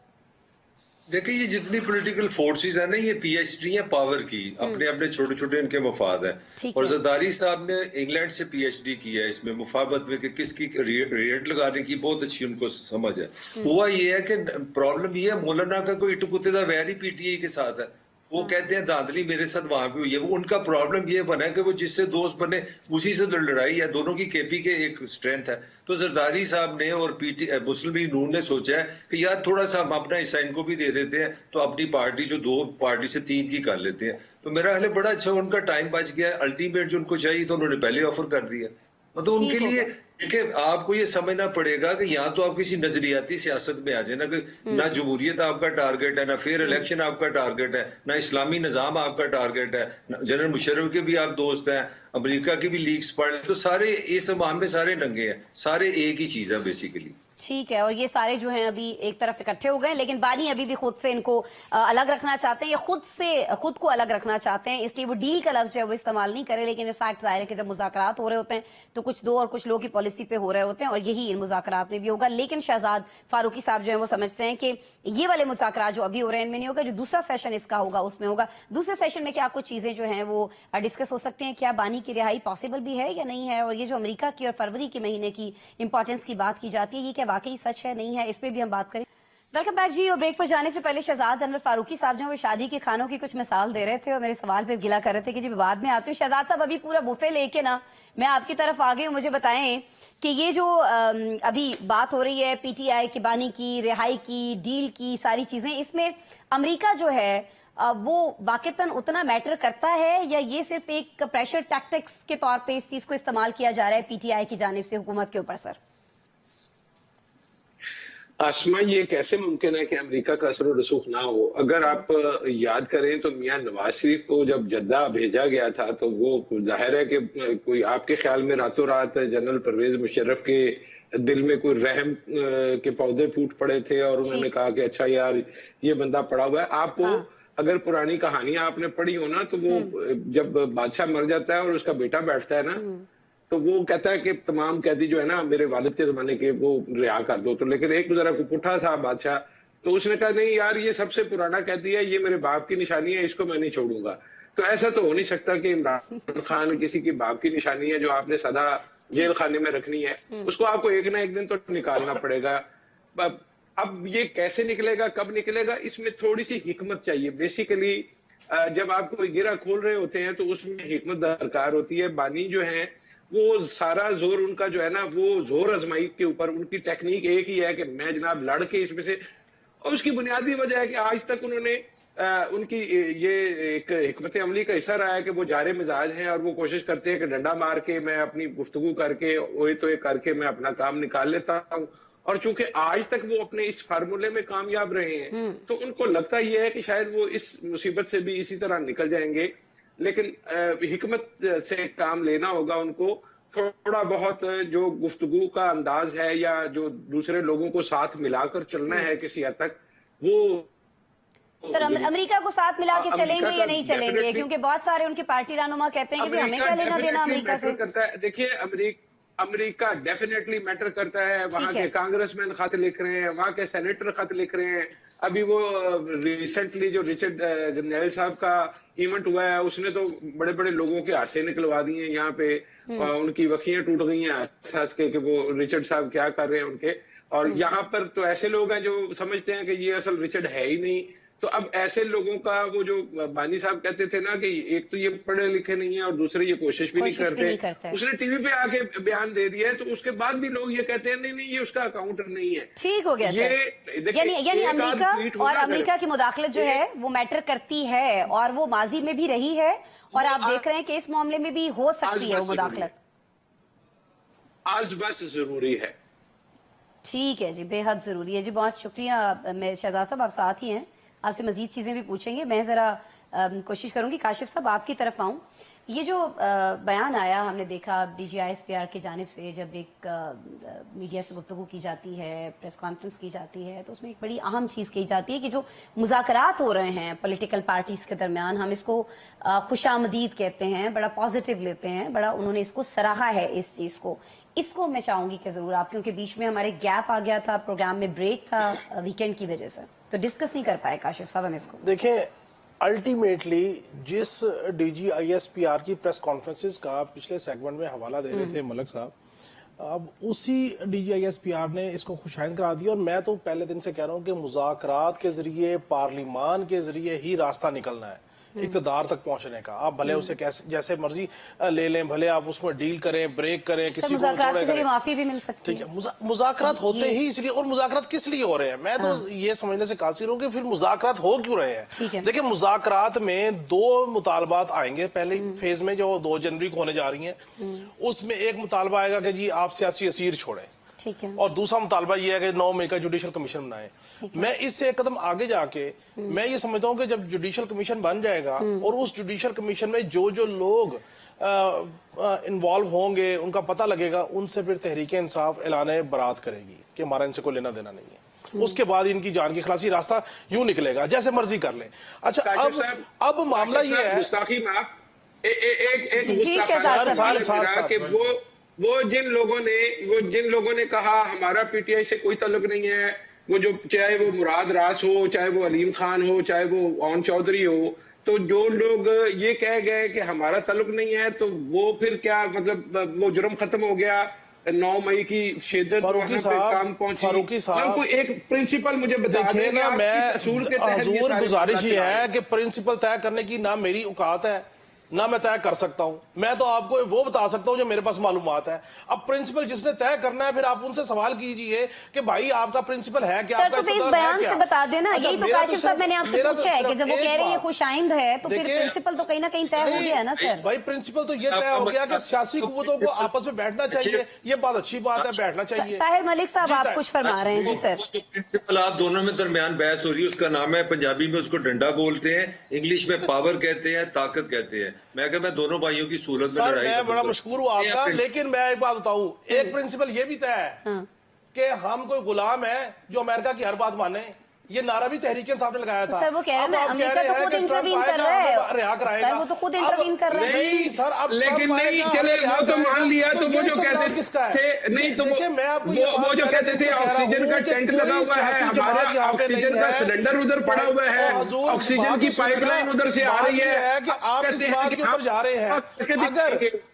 دیکھیں یہ جتنی پولیٹیکل فورسز ہیں نا، یہ پی ایچ ڈی ہیں پاور کی، اپنے اپنے چھوٹے چھوٹے ان کے مفاد ہیں، اور زرداری صاحب نے انگلینڈ سے پی ایچ ڈی کیا ہے اس میں مفاہمت میں کہ کس کی ریٹ لگانے کی بہت اچھی ان کو سمجھ ہے۔ ہوا یہ ہے کہ پرابلم یہ ہے مولانا کا کوئی اٹکتے the very P T I کے ساتھ ہے، وہ کہتے ہیں دھاندلی میرے ساتھ وہاں پہ ہوئی ہے۔ ان کا پرابلم یہ بنا ہے کہ وہ جس سے دوست بنے اسی سے لڑائی ہے، دونوں کی کے پی کے ایک سٹرینتھ ہے۔ تو زرداری صاحب نے اور مسلم لیگ نون نے سوچا ہے کہ یار تھوڑا سا ہم اپنا حصہ ان کو بھی دے دیتے ہیں، تو اپنی پارٹی جو 2 پارٹی سے 3 کی کر لیتے ہیں۔ تو میرا خیال ہے بڑا اچھا ان کا ٹائم بچ گیا ہے، الٹیمیٹ جو ان کو چاہیے تو انہوں نے پہلے آفر کر دیا۔ مطلب ان کے لیے دیکھیں آپ کو یہ سمجھنا پڑے گا کہ یہاں تو آپ کسی نظریاتی سیاست میں آ جائیں نا، کہ نہ جمہوریت آپ کا ٹارگٹ ہے، نہ فیئر الیکشن آپ کا ٹارگٹ ہے، نہ اسلامی نظام آپ کا ٹارگٹ ہے، جنرل مشرف کے بھی آپ دوست ہیں، امریکہ کی بھی لیگز پڑھ لیں، تو سارے اس عوام میں سارے ننگے ہیں، سارے ایک ہی چیز ہے بیسیکلی۔ ٹھیک ہے، اور یہ سارے جو ہیں ابھی ایک طرف اکٹھے ہو گئے، لیکن بانی ابھی بھی خود سے ان کو الگ رکھنا چاہتے ہیں، یا خود کو الگ رکھنا چاہتے ہیں، اس لیے وہ ڈیل کا لفظ جو ہے وہ استعمال نہیں کرے، لیکن فیکٹ ظاہر ہے کہ جب مذاکرات ہو رہے ہوتے ہیں تو کچھ دو اور کچھ لوگ کی پالیسی پہ ہو رہے ہوتے ہیں، اور یہی ان مذاکرات میں بھی ہوگا۔ لیکن شہزاد فاروقی صاحب جو ہیں وہ سمجھتے ہیں کہ یہ والے مذاکرات جو ابھی ہو رہے ہیں ان میں نہیں ہوگا، جو دوسرا سیشن اس کا ہوگا اس میں ہوگا۔ دوسرے سیشن میں کیا کچھ چیزیں جو ہیں وہ ڈسکس ہو سکتے ہیں؟ کیا بانی کی رہائی پاسبل بھی ہے یا نہیں ہے؟ اور یہ جو امریکہ کی اور فروری کے مہینے کی امپورٹنس کی بات کی جاتی ہے، یہ کیا واقعی سچ ہے نہیں ہے؟ اس پہ بھی ہم بات کریں۔ वेलकम बैक जी। और ब्रेक पर जाने से पहले शहजाद अनवर फारूकी साहब जो वो शादी के खानों की कुछ मिसाल दे रहे थे और मेरे सवाल पे गिला कर रहे थे कि जी बाद में आती हूँ। शहजाद साहब अभी पूरा बुफे लेके ना मैं आपकी तरफ आ गई हूँ। मुझे बताएं कि ये जो अभी बात हो रही है पीटीआई की बानी की, रिहाई की, डील की, सारी चीजें, इसमें अमेरिका जो है वो वाकईतन उतना मैटर करता है या ये सिर्फ एक प्रेशर टैक्टिक्स के तौर पे इस चीज को इस्तेमाल किया जा रहा है पीटीआई की जानिब से हुकूमत के ऊपर? सर आसमा, ये कैसे मुमकिन है कि अमेरिका का असर रसूख ना हो? अगर आप याद करें तो मियां नवाज शरीफ को जब जद्दा भेजा गया था तो वो जाहिर है कि कोई आपके ख्याल में रातों रात जनरल परवेज मुशर्रफ के दिल में कोई रहम के पौधे फूट पड़े थे और उन्होंने कहा कि अच्छा यार ये बंदा पड़ा हुआ है। आपको अगर पुरानी कहानियां आपने पढ़ी हो ना तो वो जब बादशाह मर जाता है और उसका बेटा बैठता है ना तो वो कहता है कि तमाम कैदी जो है ना मेरे वालिद के जमाने के वो रिहा कर दो। तो लेकिन एक जरा पुठा था बादशाह, तो उसने कहा नहीं यार ये सबसे पुराना कैदी है, ये मेरे बाप की निशानी है, इसको मैं नहीं छोड़ूंगा। तो ऐसा तो हो नहीं सकता कि इमरान खान किसी की बाप की निशानी है जो आपने सदा जेल खाने में रखनी है, उसको आपको एक ना एक दिन तो निकालना पड़ेगा। अब ये कैसे निकलेगा, कब निकलेगा, इसमें थोड़ी सी हिकमत चाहिए। बेसिकली जब आप कोई गिरा खोल रहे होते हैं तो उसमें हिकमत दरकार होती है। बानी जो है वो सारा जोर उनका जो है ना वो जोर आजमाई के ऊपर, उनकी टेक्निक एक ही है कि मैं जनाब लड़ के इसमें से, और उसकी बुनियादी वजह है कि आज तक उन्होंने उनकी ये एक हिकमत अमली का हिस्सा रहा है कि वो जारे मिजाज हैं और वो कोशिश करते हैं कि डंडा मार के मैं अपनी गुफ्तगू करके ओए तो करके मैं अपना काम निकाल लेता हूँ। और चूंकि आज तक वो अपने इस फार्मूले में कामयाब रहे हैं तो उनको लगता यह है कि शायद वो इस मुसीबत से भी इसी तरह निकल जाएंगे। लेकिन हिकमत से काम लेना होगा उनको। थोड़ा बहुत जो गुफ्तगू का अंदाज है या जो दूसरे लोगों को साथ मिलाकर चलना है किसी हद तक, वो सर अमेरिका को साथ मिला के चलेंगे या नहीं चलेंगे? क्योंकि बहुत सारे उनके पार्टी रहनुमा कहते हैं कि हमें क्या लेना देना अमेरिका से। देखिए अमेरिका डेफिनेटली मैटर करता है। वहां के कांग्रेसमैन खत लिख रहे हैं, वहां के सेनेटर खत लिख रहे हैं। अभी वो रिसेंटली जो रिचर्ड गंजाइल साहब का इवेंट हुआ है उसने तो बड़े बड़े लोगों के हाथे निकलवा दिए यहाँ पे, उनकी वखियां टूट गई हैं हंस के कि वो रिचर्ड साहब क्या कर रहे हैं उनके। और यहाँ पर तो ऐसे लोग हैं जो समझते हैं कि ये असल रिचर्ड है ही नहीं। तो अब ऐसे लोगों का वो जो बानी साहब कहते थे ना कि एक तो ये पढ़े लिखे नहीं है और दूसरे ये कोशिश भी नहीं करते, उसने टीवी पे आके बयान दे दिया है। तो उसके बाद भी लोग ये कहते हैं नहीं नहीं ये उसका अकाउंट नहीं है। ठीक हो गया सर। यानी अमेरिका और अमेरिका की मुदाखलत जो है वो मैटर करती है और वो माजी में भी रही है और आप देख रहे हैं कि इस मामले में भी हो सकती है वो मुदाखलत। आज बस जरूरी है। ठीक है जी, बेहद जरूरी है जी। बहुत शुक्रिया। मैं शहजाद साहब आप साथ ही हैं, आपसे मजीद चीजें भी पूछेंगे। मैं जरा कोशिश करूंगी काशिफ साहब आपकी तरफ आऊं। ये जो बयान आया हमने देखा DGISPR की जानिब से, जब एक मीडिया से गुफ्तगू की जाती है, प्रेस कॉन्फ्रेंस की जाती है, तो उसमें एक बड़ी अहम चीज़ कही जाती है कि जो मुज़ाकरात हो रहे हैं पॉलिटिकल पार्टीज के दरमियान, हम इसको खुशामदीद कहते हैं, बड़ा पॉजिटिव लेते हैं, बड़ा उन्होंने इसको सराहा है इस चीज़ को। इसको मैं चाहूंगी कि जरूर आप, क्योंकि बीच में हमारे गैप आ गया था, प्रोग्राम में ब्रेक था वीकेंड की वजह से, तो डिस्कस नहीं कर पाए काशिफ साहब हम इसको। देखें, अल्टीमेटली जिस DGISPR की प्रेस कॉन्फ्रेंसेस का पिछले सेगमेंट में हवाला दे रहे थे मलक साहब, अब उसी DGISPR ने इसको खुशाइन करा दिया। और मैं तो पहले दिन से कह रहा हूं कि मुज़ाकरात के जरिए, पार्लिमान के जरिए ही रास्ता निकलना है इक़्तिदार तक पहुंचने का। आप भले उसे जैसे मर्जी ले लें, भले आप उसमें डील करें, ब्रेक करें, किसी को करें, माफी भी मिल सकती है। ठीक है, मुज़ाकरात होते ही इसलिए, और मुज़ाकरात किस लिए हो रहे हैं, मैं तो ये समझने से कासिर हूं कि फिर मुज़ाकरात हो क्यों रहे हैं। देखिए, मुज़ाकरात में दो मुतालबात आएंगे। पहले फेज में जो 2 जनवरी को होने जा रही है, उसमें एक मुतालबा आएगा कि जी आप सियासी असीर छोड़ें, और दूसरा मुतालबा ये है कि 9 मई का जुडिशल कमीशन बनाए। मैं इससे एक कदम आगे जाके मैं ये समझता हूं कि जब जुडिशल कमीशन बन जाएगा और उस जुडिशल कमीशन में जो जो लोग इन्वॉल्व होंगे उनका पता लगेगा, उनसे फिर तहरीक इंसाफ ऐलान बरात करेगी कि हमारा इनसे कोई लेना देना नहीं है। उसके बाद इनकी जान की खलासी रास्ता यूं निकलेगा, जैसे मर्जी कर ले। अच्छा, अब मामला ये है, वो जिन लोगों ने कहा हमारा पीटीआई से कोई ताल्लुक नहीं है, वो जो चाहे वो मुराद रास हो, चाहे वो अलीम खान हो, चाहे वो ओन चौधरी हो, तो जो लोग ये कह गए कि हमारा ताल्लुक नहीं है, तो वो फिर क्या मतलब वो जुर्म खत्म हो गया 9 मई की शिद्दत फारूकी साहब, फारूकी साहब, कोई एक प्रिंसिपल मुझे बता देखिए दें ना, कि मैं आपकी असूल के तहत ये हुजूर सारी गुजारिश ही बातें है कि प्रिंसिपल तय करने की ना मेरी औकात है ना मैं तय कर सकता हूं। मैं तो आपको वो बता सकता हूं जो मेरे पास मालूमात है। अब प्रिंसिपल जिसने तय करना है, फिर आप उनसे सवाल कीजिए कि भाई आपका प्रिंसिपल है क्या, सर, आपका तो फिर इस इस्तेदाद है बयान क्या? से बता देना। अच्छा, यही तो मेरा काशिफ साहब मैंने आपसे मेरा पूछा है कि जब वो सिर्फ कह रहे हैं ये एक खुशाइंद है तो फिर देखिए, प्रिंसिपल तो कहीं ना कहीं तय हो गया है ना सर। भाई प्रिंसिपल तो ये तय हो गया कि सियासी कुव्वतों को आपस में बैठना चाहिए, ये बात अच्छी बात है, बैठना चाहिए। ताहिर मलिक साहब, आप कुछ फरमा रहे हैं। जी सर। जो प्रिंसिपल आप दोनों में दरमियान बहस हो रही है उसका नाम है, पंजाबी में उसको डंडा बोलते हैं, इंग्लिश में पावर कहते हैं, ताकत कहते हैं। मैं दोनों भाइयों की सूरत में सर लड़ाई मैं बड़ा मशहूर हूँ आपका, ये लेकिन मैं एक बात बताऊं, एक प्रिंसिपल ये भी तय है कि हम कोई गुलाम है जो अमेरिका की हर बात माने। ये नारा भी तहरीक इंसाफ ने लगाया था। सर वो कह रहे हैं अमेरिका तो खुद इंटरवीन कर रहा है। सर वो तो खुद इंटरवीन कर रहा है। नहीं सर, अब लेकिन नहीं चले, वो तो मान लिया। तो वो जो कहते थे नहीं, तो वो जो कहते थे ऑक्सीजन का टेंट लगा हुआ है, हमारे ऑक्सीजन का सिलेंडर उधर पड़ा हुआ है, ऑक्सीजन की पाइपलाइन उधर से आ रही है कि आप इस बात के ऊपर जा रहे हैं।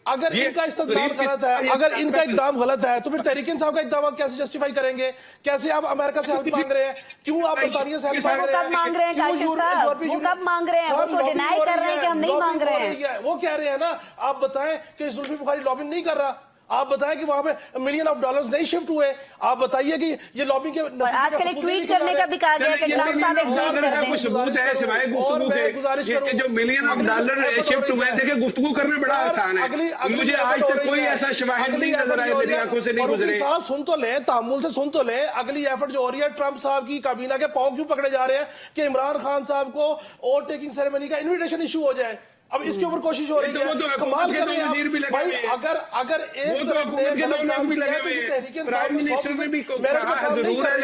अगर इनका इस्तेमाल गलत है, अगर इनका इकदाम गलत है, तो फिर तहरीक इंसाफ का इकदाम कैसे जस्टिफाई करेंगे? कैसे आप अमेरिका से हेल्प मांग रहे हैं? क्यों आप बरतानिया से हेल्प मांग रहे हैं? कब मांग रहे हैं काशिफ साहब? वो कब मांग रहे हैं? वो तो डिनाई कर रहे हैं कि हम नहीं मांग रहे हैं। वो कह रहे हैं ना, आप बताएं कि जुल्फी बुखारी लॉबिंग नहीं कर रहा। आप बताएं कि वहां पे $मिलियन ऑफ डॉलर्स नहीं शिफ्ट हुए। आप बताइए कि ये लॉबिंग के आजकल एक ट्वीट करने का भी कहा गया कि ट्रंप साहब एक ट्वीट कर दें। कुछ सबूत है सिवाय गुफ्तगू के, जो $मिलियन ऑफ डॉलर शिफ्ट हुए, देखिए गुफ्तगू करना बड़ा आसान है। मुझे आज तक कोई ऐसा शवाहिद नहीं नजर आया, मेरी आंखों से नहीं गुजरे। साहब सुन तो लें, तामुल से सुन तो लें। अगली एफर्ट जो हो रही है, ट्रंप साहब की काबीना के पांव क्यों पकड़े जा रहे हैं कि इमरान खान साहब को ओवर टेकिंग सेरेमनी का इन्विटेशन इशू हो जाए। अब इसके ऊपर कोशिश हो रही है। कमाल कर रहे हैं भाई। अगर एक तरफ ने गलत काम किया है तो ये तहरीक इंसाफ मेरे को काम नहीं कर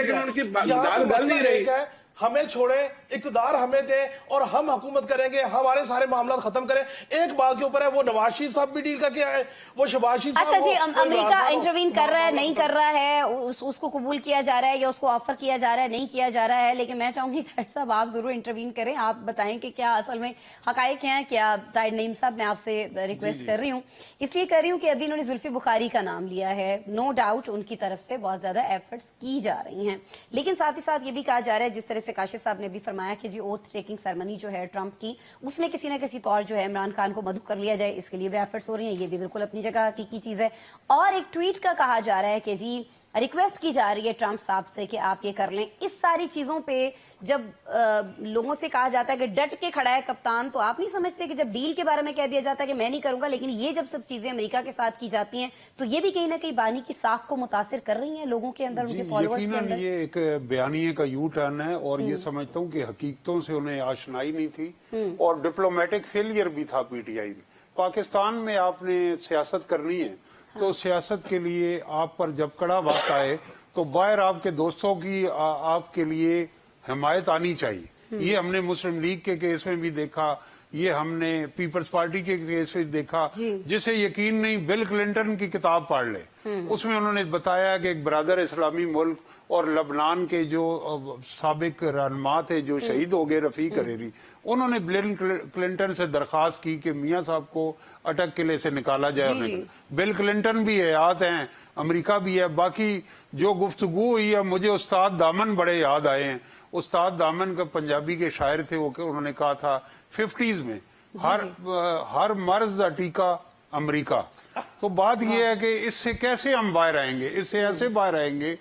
रही है। हमें छोड़े, इक़्तिदार हमें दे और हम हुकूमत करेंगे, हमारे सारे मामला खत्म करें। एक बात के ऊपर है, वो नवाज शरीफ साहब भी डील का क्या है, वो शहबाज शरीफ साहब। अच्छा जी, अमेरिका इंटरवीन कर रहा है, नहीं कर रहा है, उसको कबूल किया जा रहा है या उसको ऑफर किया जा रहा है, नहीं किया जा रहा है, लेकिन मैं चाहूंगी ताहिर साहब आप जरूर इंटरवीन करें। आप बताएं कि क्या असल में हकायक हैं। क्या ताहिर नईम साहब, मैं आपसे रिक्वेस्ट कर रही हूँ, इसलिए कर रही हूँ कि अभी उन्होंने जुल्फी बुखारी का नाम लिया है। नो डाउट उनकी तरफ से बहुत ज्यादा एफर्ट्स की जा रही हैं, लेकिन साथ ही साथ ये भी कहा जा रहा है, जिस तरह से काशिफ साहब ने भी फरमाया कि जी ओथ टेकिंग सेरेमनी जो है ट्रंप की, उसमें किसी न किसी तौर जो है इमरान खान को मदऊ कर लिया जाए, इसके लिए भी एफर्ट्स हो रही हैं। ये भी बिल्कुल अपनी जगह हकीकी चीज है। और एक ट्वीट का कहा जा रहा है कि जी रिक्वेस्ट की जा रही है ट्रंप साहब से कि आप ये कर लें। इस सारी चीजों पे जब लोगों से कहा जाता है कि डट के खड़ा है कप्तान, तो आप नहीं समझते कि जब डील के बारे में कह दिया जाता है कि मैं नहीं करूंगा, लेकिन ये जब सब चीजें अमेरिका के साथ की जाती हैं तो ये भी कहीं ना कहीं बानी की साख को मुतासिर कर रही हैं लोगों के अंदर, उनके फॉलोअर्स के अंदर। ये एक बयानिए का यू टर्न है और ये समझता हूँ कि हकीकतों से उन्हें आशनाई नहीं थी और डिप्लोमेटिक फेलियर भी था पीटीआई में। पाकिस्तान में आपने सियासत करनी है तो सियासत के लिए आप पर जब कड़ा वक्त आए तो बाहर आपके दोस्तों की आपके लिए हिमायत आनी चाहिए। ये हमने मुस्लिम लीग के केस में भी देखा, ये हमने पीपल्स पार्टी के केस में देखा। जिसे यकीन नहीं, बिल क्लिंटन की किताब पढ़ ले, उसमें उन्होंने बताया कि एक बरादर इस्लामी मुल्क और लबनान के जो साबिक रहनुमा थे जो शहीद हो गए, रफीक हरेरी, उन्होंने बिल क्लिंटन से दरखास्त की कि मियां साहब को अटक किले से निकाला जाए। बिल क्लिंटन भी हयात हैं, अमेरिका भी है। बाकी जो गुफ्तगू हुई है, मुझे उस्ताद दामन बड़े याद आए हैं। उस्ताद दामन का पंजाबी के शायर थे, वो उन्होंने कहा था 50s में हर मर्ज का टीका अमेरिका। तो बात यह है कि इससे कैसे हम बाहर आएंगे? इससे ऐसे बाहर आएंगे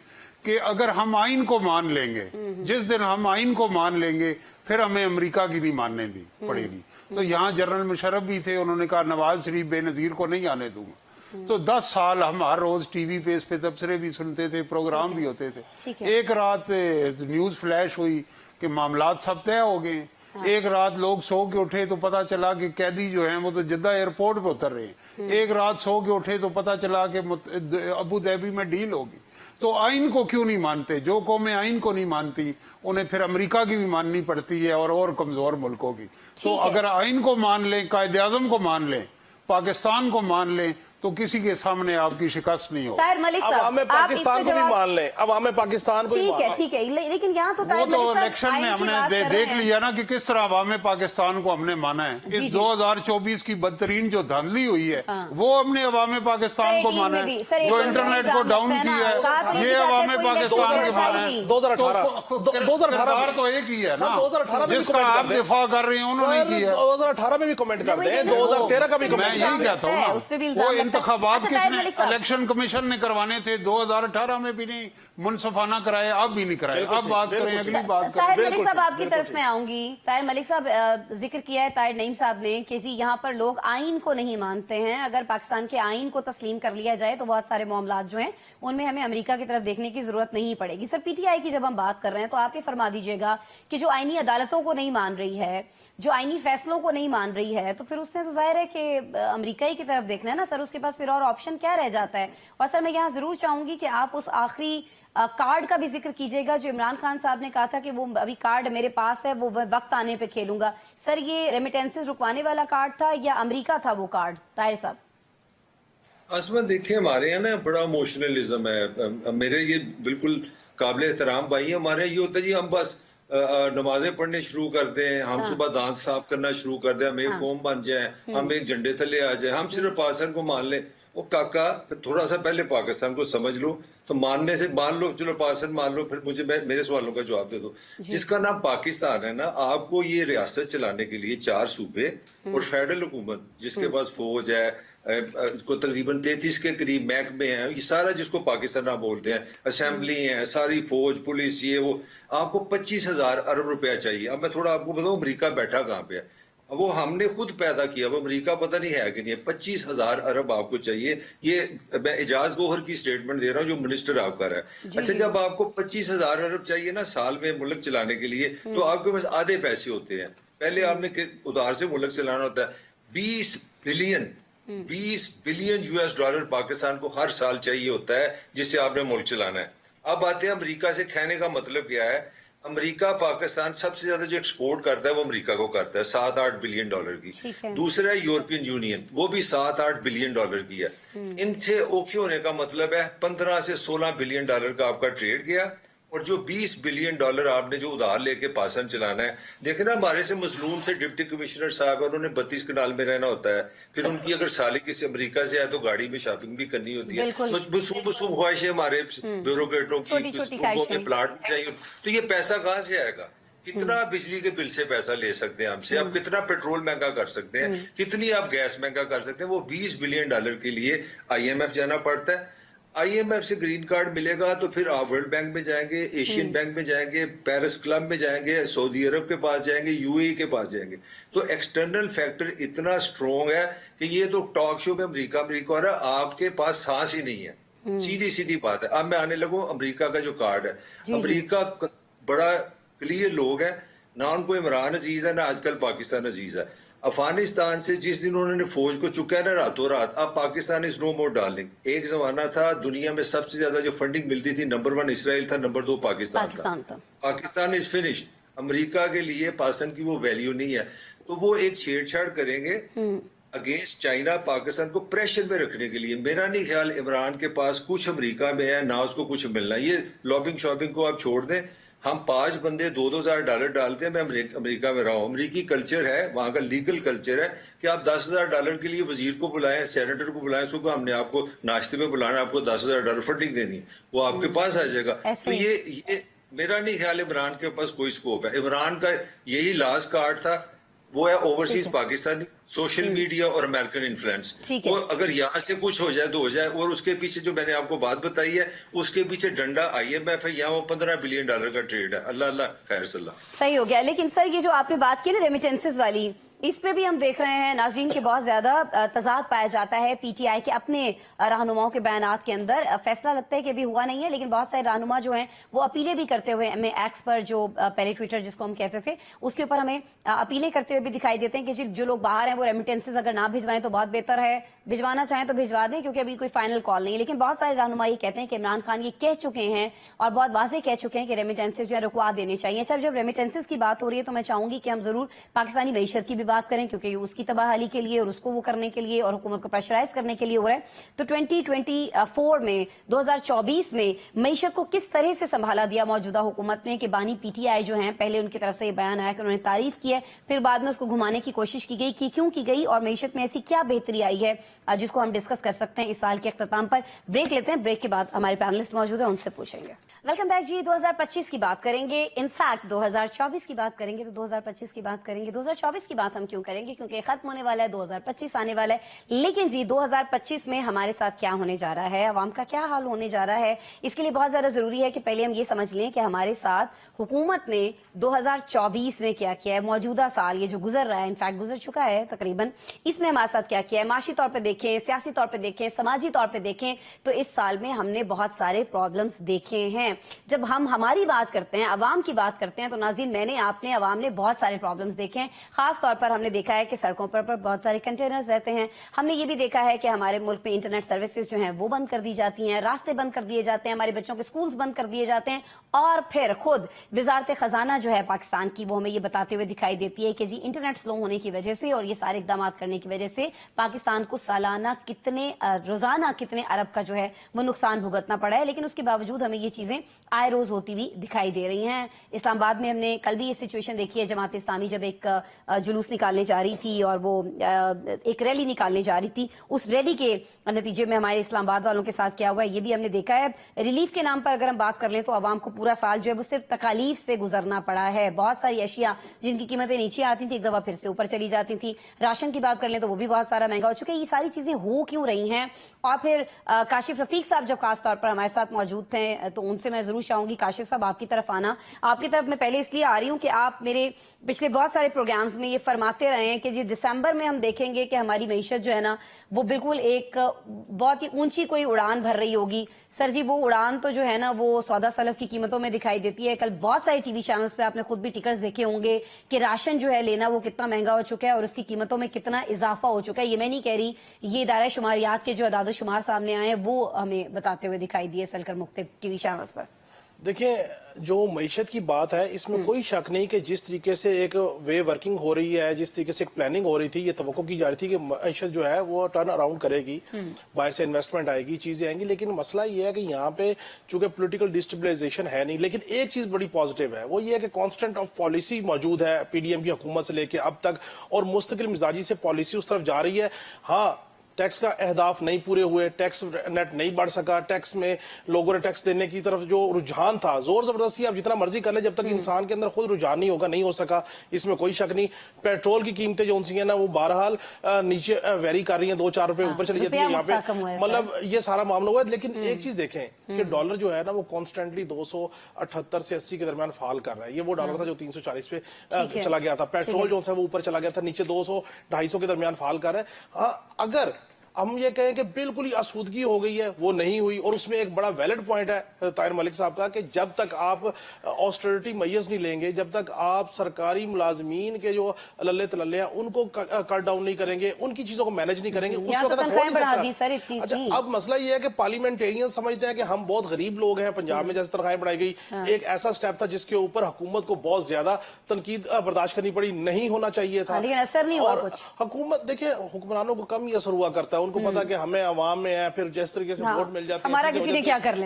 कि अगर हम आइन को मान लेंगे, जिस दिन हम आइन को मान लेंगे फिर हमें अमेरिका की नहीं मानने दी पड़ेगी। तो यहाँ जनरल मुशर्रफ भी थे, उन्होंने कहा नवाज शरीफ बेनजीर को नहीं आने दूंगा। तो 10 साल हम हर रोज टीवी पे इस पे तबसरे भी सुनते थे, प्रोग्राम भी होते थे। एक रात न्यूज फ्लैश हुई कि मामलात सब तय हो गए। एक रात लोग सो के उठे तो पता चला कि कैदी जो हैं वो तो जिद्दा एयरपोर्ट पे उतर रहे हैं। एक रात सो के उठे तो पता चला कि अबू धाबी में डील होगी। तो आइन को क्यों नहीं मानते? जो कौमें आइन को नहीं मानती उन्हें फिर अमेरिका की भी माननी पड़ती है और कमजोर मुल्कों की। तो अगर आइन को मान लें, कायदे आजम को मान लें, पाकिस्तान को मान लें, तो किसी के सामने आपकी शिकस्त नहीं हो। ताहिर मलिक अब साहब, हमें आप पाकिस्तान इसका को भी जवाब- मान लें, अब हमें पाकिस्तान को भी मान लें। ठीक है, लेकिन यहाँ तो वो ताहिर तो मलिक साहब इलेक्शन में आइन की बात हमने कर रहे देख हैं। लिया ना कि किस तरह अवाम पाकिस्तान को हमने माना है। जी, इस जी। 2024 की बदतरीन जो धांधली हुई है वो हमने अवाम पाकिस्तान को माना है, जो इंटरनेट को डाउन किया है ये अवाम पाकिस्तान के माना है। 2018 तो एक ही है सर, ना, 2018 में भी जिसका कमेंट आप कर दें। दिफा कर रहे हैं उन्होंने सर, किया। 2018 में भी कमेंट कर दें, 2013 का भी मैं कमेंट यही कर दें। कहता हूँ ना, उस पे भी इल्जाम वो लगता है। इंतखाबात अच्छा, ताहिर किसने, मलिक साहब। इलेक्शन कमीशन ने करवाने थे, 2018 में भी नहीं मुनसफाना कराए, अब भी नहीं कराए। अब बात करें, अगली बात करें। ताहिर मलिक साहब, आपकी तरफ में आऊंगी। ताहिर मलिक साहब, जिक्र किया है ताहिर नईम साहब ने कि जी यहाँ पर लोग आइन को नहीं मानते हैं। अगर पाकिस्तान के आइन को तस्लीम कर लिया जाए तो बहुत सारे मामलात जो हैं उनमें हमें अमेरिका की तरफ देखने की जरूरत नहीं पड़ेगी। सर, पीटीआई की जब हम बात कर रहे हैं तो आप ये फरमा दीजिएगा कि जो आइनी अदालतों को नहीं मान रही है, जो आइनी फैसलों को नहीं मान रही है, तो फिर उसने तो जाहिर है कि अमेरिका ही की तरफ देखना है ना सर, उसके पास फिर और ऑप्शन क्या रह जाता है। और सर, मैं यहाँ जरूर चाहूंगी कि आप उस आखिरी कार्ड का भी जिक्र कीजिएगा जो इमरान खान साहब ने कहा था कि वो अभी कार्ड मेरे पास है, वो वक्त आने पे खेलूंगा। सर, ये रेमिटेंसेस रुकवाने वाला कार्ड था या अमेरिका था वो कार्ड? ताहिर साहब। आसमा, देखिए हमारे यहाँ ना बड़ा इमोशनलिज्म है। मेरे ये बिल्कुल काबिल एहतराम भाई है। हमारे यहाँ ये होता है जी, हम बस नमाजें पढ़ने शुरू कर दें, हम सुबह दांत साफ करना शुरू कर दें, हम एक कौम बन जाए, हम एक झंडे थले आ जाए, हम सिर्फ पाकिस्तान को मान लें। वो काका, फिर थोड़ा सा पहले पाकिस्तान को समझ लो, तो मानने से मान लो, चलो पाकिस्तान मान लो, फिर मुझे मेरे सवालों का जवाब दे दो। जिसका नाम पाकिस्तान है ना, आपको ये रियासत चलाने के लिए 4 सूबे और फेडरल हुकूमत जिसके पास फौज है, को तकरीबन 33 के करीब महकमे हैं, ये सारा जिसको पाकिस्तान आप बोलते हैं, असेंबली है, सारी फौज पुलिस, ये वो, आपको 25,000 अरब रुपया चाहिए। अब मैं थोड़ा आपको बताऊं अमेरिका बैठा कहाँ पे है। वो हमने खुद पैदा किया, वो अमेरिका पता नहीं है कि नहीं है। 25,000 अरब आपको चाहिए। ये मैं एजाज गोहर की स्टेटमेंट दे रहा हूँ जो मिनिस्टर आपका है। अच्छा, जब आपको 25,000 अरब चाहिए ना साल में मुल्क चलाने के लिए, तो आपके पास आधे पैसे होते हैं। पहले आपने उधार से मुल्क चलाना होता है। 20 बिलियन US डॉलर पाकिस्तान को हर साल चाहिए होता है जिससे आपने मुल्क चलाना है। अब आते हैं अमेरिका से। कहने का मतलब क्या है, अमेरिका पाकिस्तान सबसे ज्यादा जो एक्सपोर्ट करता है वो अमेरिका को करता है, 7-8 बिलियन डॉलर की। दूसरा है यूरोपियन यूनियन, वो भी 7-8 बिलियन डॉलर की है। इनसे ओके होने का मतलब है 15 से 16 बिलियन डॉलर का आपका ट्रेड गया, और जो 20 बिलियन डॉलर आपने जो उधार लेके पाकिस्तान चलाना है। देखे ना, हमारे से मजलूम से डिप्टी कमिश्नर साहब है, उन्होंने 32 कनाल में रहना होता है। फिर उनकी अगर साली किसी अमेरिका से आए तो गाड़ी में शॉपिंग भी करनी होती है। मसूम ख्वाहिशें हमारे ब्यूरोक्रेटों की, उनको प्लाट भी चाहिए। तो ये पैसा कहाँ से आएगा? कितना बिजली के बिल से पैसा ले सकते हैं हमसे, आप कितना पेट्रोल महंगा कर सकते हैं, कितनी आप गैस महंगा कर सकते हैं। वो 20 बिलियन डॉलर के लिए IMF जाना पड़ता है। IMF से ग्रीन कार्ड मिलेगा तो फिर आप वर्ल्ड बैंक में जाएंगे, एशियन बैंक में जाएंगे, पेरिस क्लब में जाएंगे, सऊदी अरब के पास जाएंगे, UAE के पास जाएंगे। तो एक्सटर्नल फैक्टर इतना स्ट्रॉन्ग है कि ये तो टॉक शो में अमेरिका हो रहा है, आपके पास सांस ही नहीं है। सीधी सीधी बात है। अब मैं आने लगूं अमेरिका का जो कार्ड है। अमेरिका बड़ा क्लियर लोग है, ना उनको इमरान अजीज है ना आजकल पाकिस्तान अजीज है। अफगानिस्तान से जिस दिन उन्होंने फौज को चुका है ना रातों रात, अब Pakistan is no more darling. एक जमाना था दुनिया में सबसे ज्यादा जो फंडिंग मिलती थी, नंबर 1 इसराइल था, नंबर 2 पाकिस्तान था। Pakistan is finished. अमेरिका के लिए पाकिस्तान की वो वैल्यू नहीं है। तो वो एक छेड़छाड़ करेंगे अगेंस्ट चाइना, पाकिस्तान को प्रेशर में रखने के लिए। मेरा नहीं ख्याल इमरान के पास कुछ अमेरिका में है, ना उसको कुछ मिलना। ये लॉबिंग शॉपिंग को आप छोड़ दें। हम 5 बंदे $2,000 डालते हैं। मैं अमेरिका में रहा हूं, अमेरिकी कल्चर है, वहां का लीगल कल्चर है कि आप $10,000 के लिए वजीर को बुलाएं, सेनेटर को बुलाएं, सुबह हमने आपको नाश्ते में बुलाना, आपको $10,000 फंडिंग देनी, वो आपके पास आ जाएगा। तो ये मेरा नहीं ख्याल इमरान के पास कोई स्कोप है। इमरान का यही लास्ट कार्ड था, वो है ओवरसीज पाकिस्तानी, सोशल मीडिया और अमेरिकन इन्फ्लुएंस। और अगर यहाँ से कुछ हो जाए तो हो जाए। और उसके पीछे जो मैंने आपको बात बताई है, उसके पीछे डंडा IMF है, यहाँ वो $15 बिलियन का ट्रेड है। अल्लाह अल्लाह खैर सल्लाह। सही हो गया। लेकिन सर, ये जो आपने बात की ना रेमिटेंसेस वाली, इस पे भी हम देख रहे हैं नाज़रीन के बहुत ज्यादा तजाद पाया जाता है पीटीआई के अपने रहनुमाओं के बयानात के अंदर। फैसला लगता है कि अभी हुआ नहीं है, लेकिन बहुत सारे रहनुमा जो हैं वो अपीलें भी करते हुए हमें एक्स पर, जो पहले ट्विटर जिसको हम कहते थे, उसके ऊपर हमें अपीलें करते हुए भी दिखाई देते हैं कि जो लोग बाहर हैं वो रेमिटेंसेस अगर ना भिजवाएं तो बहुत बेहतर है, भिजवाना चाहें तो भिजवा दें, क्योंकि अभी कोई फाइनल कॉल नहीं है। लेकिन बहुत सारे रहनुमा ये कहते हैं कि इमरान खान ये कह चुके हैं और बहुत वाज़ेह कह चुके हैं कि रेमिटेंसेस जो है रुकवा देने चाहिए। अच्छा, जब रेमिटेंसेस की बात हो रही है तो मैं चाहूंगी कि हम जरूर पाकिस्तानी मईशत की भी बात करें, क्योंकि उसकी तबाहली के लिए और उसको वो करने के लिए और हुकूमत को प्रेशराइज करने के लिए हो रहा है। तो 2024 में 2024 में मईशत को किस तरह से संभाला दिया मौजूदा हुकूमत ने कि बानी पीटीआई जो हैं, पहले उनकी तरफ से ये बयान आया कि उन्होंने तारीफ की है, फिर बाद में उसको घुमाने की कोशिश की गई, कि क्यों की गई और मईशत में ऐसी क्या बेहतरी आई है जिसको हम डिस्कस कर सकते हैं इस साल के अख्ताम पर। ब्रेक लेते हैं, ब्रेक के बाद हमारे पैनलिस्ट मौजूद है, उनसे पूछेंगे। वेलकम बैक जी। 2025 की बात करेंगे, इनफैक्ट 2024 की बात करेंगे तो 2025 की बात करेंगे। 2024 की बात हम क्यों करेंगे, क्योंकि खत्म होने वाला है, 2025 आने वाला है। लेकिन जी 2025 में हमारे साथ क्या होने जा रहा है, अवाम का क्या हाल होने जा रहा है, इसके लिए बहुत ज्यादा जरूरी है कि पहले हम ये समझ लें कि हमारे साथ हुकूमत ने 2024 में क्या किया है। मौजूदा साल ये जो गुजर रहा है, इनफैक्ट गुजर चुका है तकरीबन, इसमें हमारे साथ क्या किया है। माशी तौर पर देखें, सियासी तौर पर देखें, समाजी तौर पर देखें तो इस साल में हमने बहुत सारे प्रॉब्लम्स देखे हैं। जब हम हमारी बात करते हैं, अवाम की बात करते हैं, तो नाज़रीन मैंने, आपने, अवाम ने बहुत सारे प्रॉब्लम्स देखे हैं। खास तौर पर हमने देखा है कि सड़कों पर बहुत सारे कंटेनर्स रहते हैं। हमने ये भी देखा है कि हमारे मुल्क में इंटरनेट सर्विसेज जो हैं वो बंद कर दी जाती हैं, रास्ते बंद कर दिए जाते हैं, हमारे बच्चों के स्कूल्स बंद कर दिए जाते हैं। और फिर खुद वजारत खजाना जो है पाकिस्तान की, वो हमें ये बताते हुए दिखाई देती है कि जी इंटरनेट स्लो होने की वजह से और ये सारे इकदाम करने की वजह से पाकिस्तान को सालाना कितने, रोजाना कितने अरब का जो है वो नुकसान भुगतना पड़ा है। लेकिन उसके बावजूद हमें ये चीजें आए रोज होती हुई दिखाई दे रही हैं। इस्लामाबाद में हमने कल भी ये सिचुएशन देखी है, जमात इस्लामी जब एक जुलूस निकालने जा रही थी और वो एक रैली निकालने जा रही थी, उस रैली के नतीजे में हमारे इस्लामाबाद वालों के साथ क्या हुआ है ये भी हमने देखा है। रिलीफ के नाम पर अगर हम बात कर लें तो आवाम को पूरा साल जो है वो सिर्फ तकालीफ से गुजरना पड़ा है। बहुत सारी अशिया जिनकी कीमतें नीचे आती थी एक दफा फिर से ऊपर चली जाती थी। राशन की बात कर लें तो वो भी बहुत सारा महंगा हो चुका है। ये सारी चीजें हो क्यों रही हैं? और फिर काशिफ रफीक साहब जब खास तौर पर हमारे साथ मौजूद थे तो उनसे मैं जरूर चाहूंगी, काशिफ साहब आपकी तरफ आना। आपकी तरफ मैं पहले इसलिए आ रही हूं कि आप मेरे पिछले बहुत सारे प्रोग्राम्स में ये फरमाते रहे हैं कि जी दिसंबर में हम देखेंगे कि हमारी मईशत जो है ना वो बिल्कुल एक बहुत ही ऊंची कोई उड़ान भर रही होगी। सर जी वो उड़ान तो जो है ना वो सौदा सलफ की कीमतों में दिखाई देती है। कल बहुत सारे टीवी चैनल्स पे आपने खुद भी टिकट्स देखे होंगे कि राशन जो है लेना वो कितना महंगा हो चुका है और उसकी कीमतों में कितना इजाफा हो चुका है। ये मैं नहीं कह रही, ये इदारा शुमारियात के जो अदाद शुमार सामने आए हैं वो हमें बताते हुए दिखाई दिए सलकर मुख्तलिफ टीवी चैनल्स पर। देखिए, जो मईशत की बात है इसमें कोई शक नहीं कि जिस तरीके से एक वे वर्किंग हो रही है, जिस तरीके से एक प्लानिंग हो रही थी, ये तवक्को की जा रही थी कि मईशत जो है वो टर्न अराउंड करेगी, बाहर से इन्वेस्टमेंट आएगी, चीजें आएंगी। लेकिन मसला ये है कि यहाँ पे चूंकि पॉलिटिकल डिस्टेबलाइजेशन है नहीं, लेकिन एक चीज बड़ी पॉजिटिव है, वो ये है कि कांस्टेंट ऑफ पॉलिसी मौजूद है पीडीएम की हुकूमत से लेके अब तक, और मुस्तकिल मिजाजी से पॉलिसी उस तरफ जा रही है। हाँ, टैक्स का अहदाफ नहीं पूरे हुए, टैक्स नेट नहीं बढ़ सका, टैक्स में लोगों ने टैक्स देने की तरफ जो रुझान था, जोर जबरदस्ती आप जितना मर्जी कर ले, जब तक इंसान के अंदर खुद रुझान नहीं होगा, नहीं हो सका, इसमें कोई शक नहीं। पेट्रोल की कीमतें जो उनसी है ना वो बहरहाल नीचे वेरी कर रही हैं, 2-4 रुपए ऊपर चली जाती है। यहाँ पे मतलब ये सारा मामला हुआ है। लेकिन एक चीज देखें कि डॉलर जो है ना वो कॉन्स्टेंटली 278 से 80 के दरमियान फाल कर रहा है। ये वो डॉलर था जो 340 पे चला गया था। पेट्रोल जो है वो ऊपर चला गया था, नीचे 200-250 के दरमियान फाल कर रहा है। हाँ, अगर हम ये कहें कि बिल्कुल ही आसूदगी हो गई है, वो नहीं हुई। और उसमें एक बड़ा वैलिड पॉइंट है ताहिर मलिक साहब का कि जब तक आप ऑस्टेरिटी मैयर्स नहीं लेंगे, जब तक आप सरकारी मुलाजमीन के जो लल्ले तलल्ले हैं उनको कट डाउन नहीं करेंगे, उनकी चीजों को मैनेज नहीं करेंगे, उस वक्त हो नहीं सकता। अच्छा, अब मसला ये है कि पार्लियामेंटेरियन समझते हैं कि हम बहुत गरीब लोग हैं, पंजाब में जैसे तनख्वाहें बढ़ाई गई, एक ऐसा स्टेप था जिसके ऊपर हुकूमत को बहुत ज्यादा तनकीद बर्दाश्त करनी पड़ी, नहीं होना चाहिए था, लेकिन असर नहीं हुआ कुछ। हुकूमत देखिए, हुक्मरानों को कम ही असर हुआ करता है, उनको पता है कि हमें अवाम में है, फिर जिस तरीके से वोट मिल जाते हैं, हमारा किसी ने क्या कर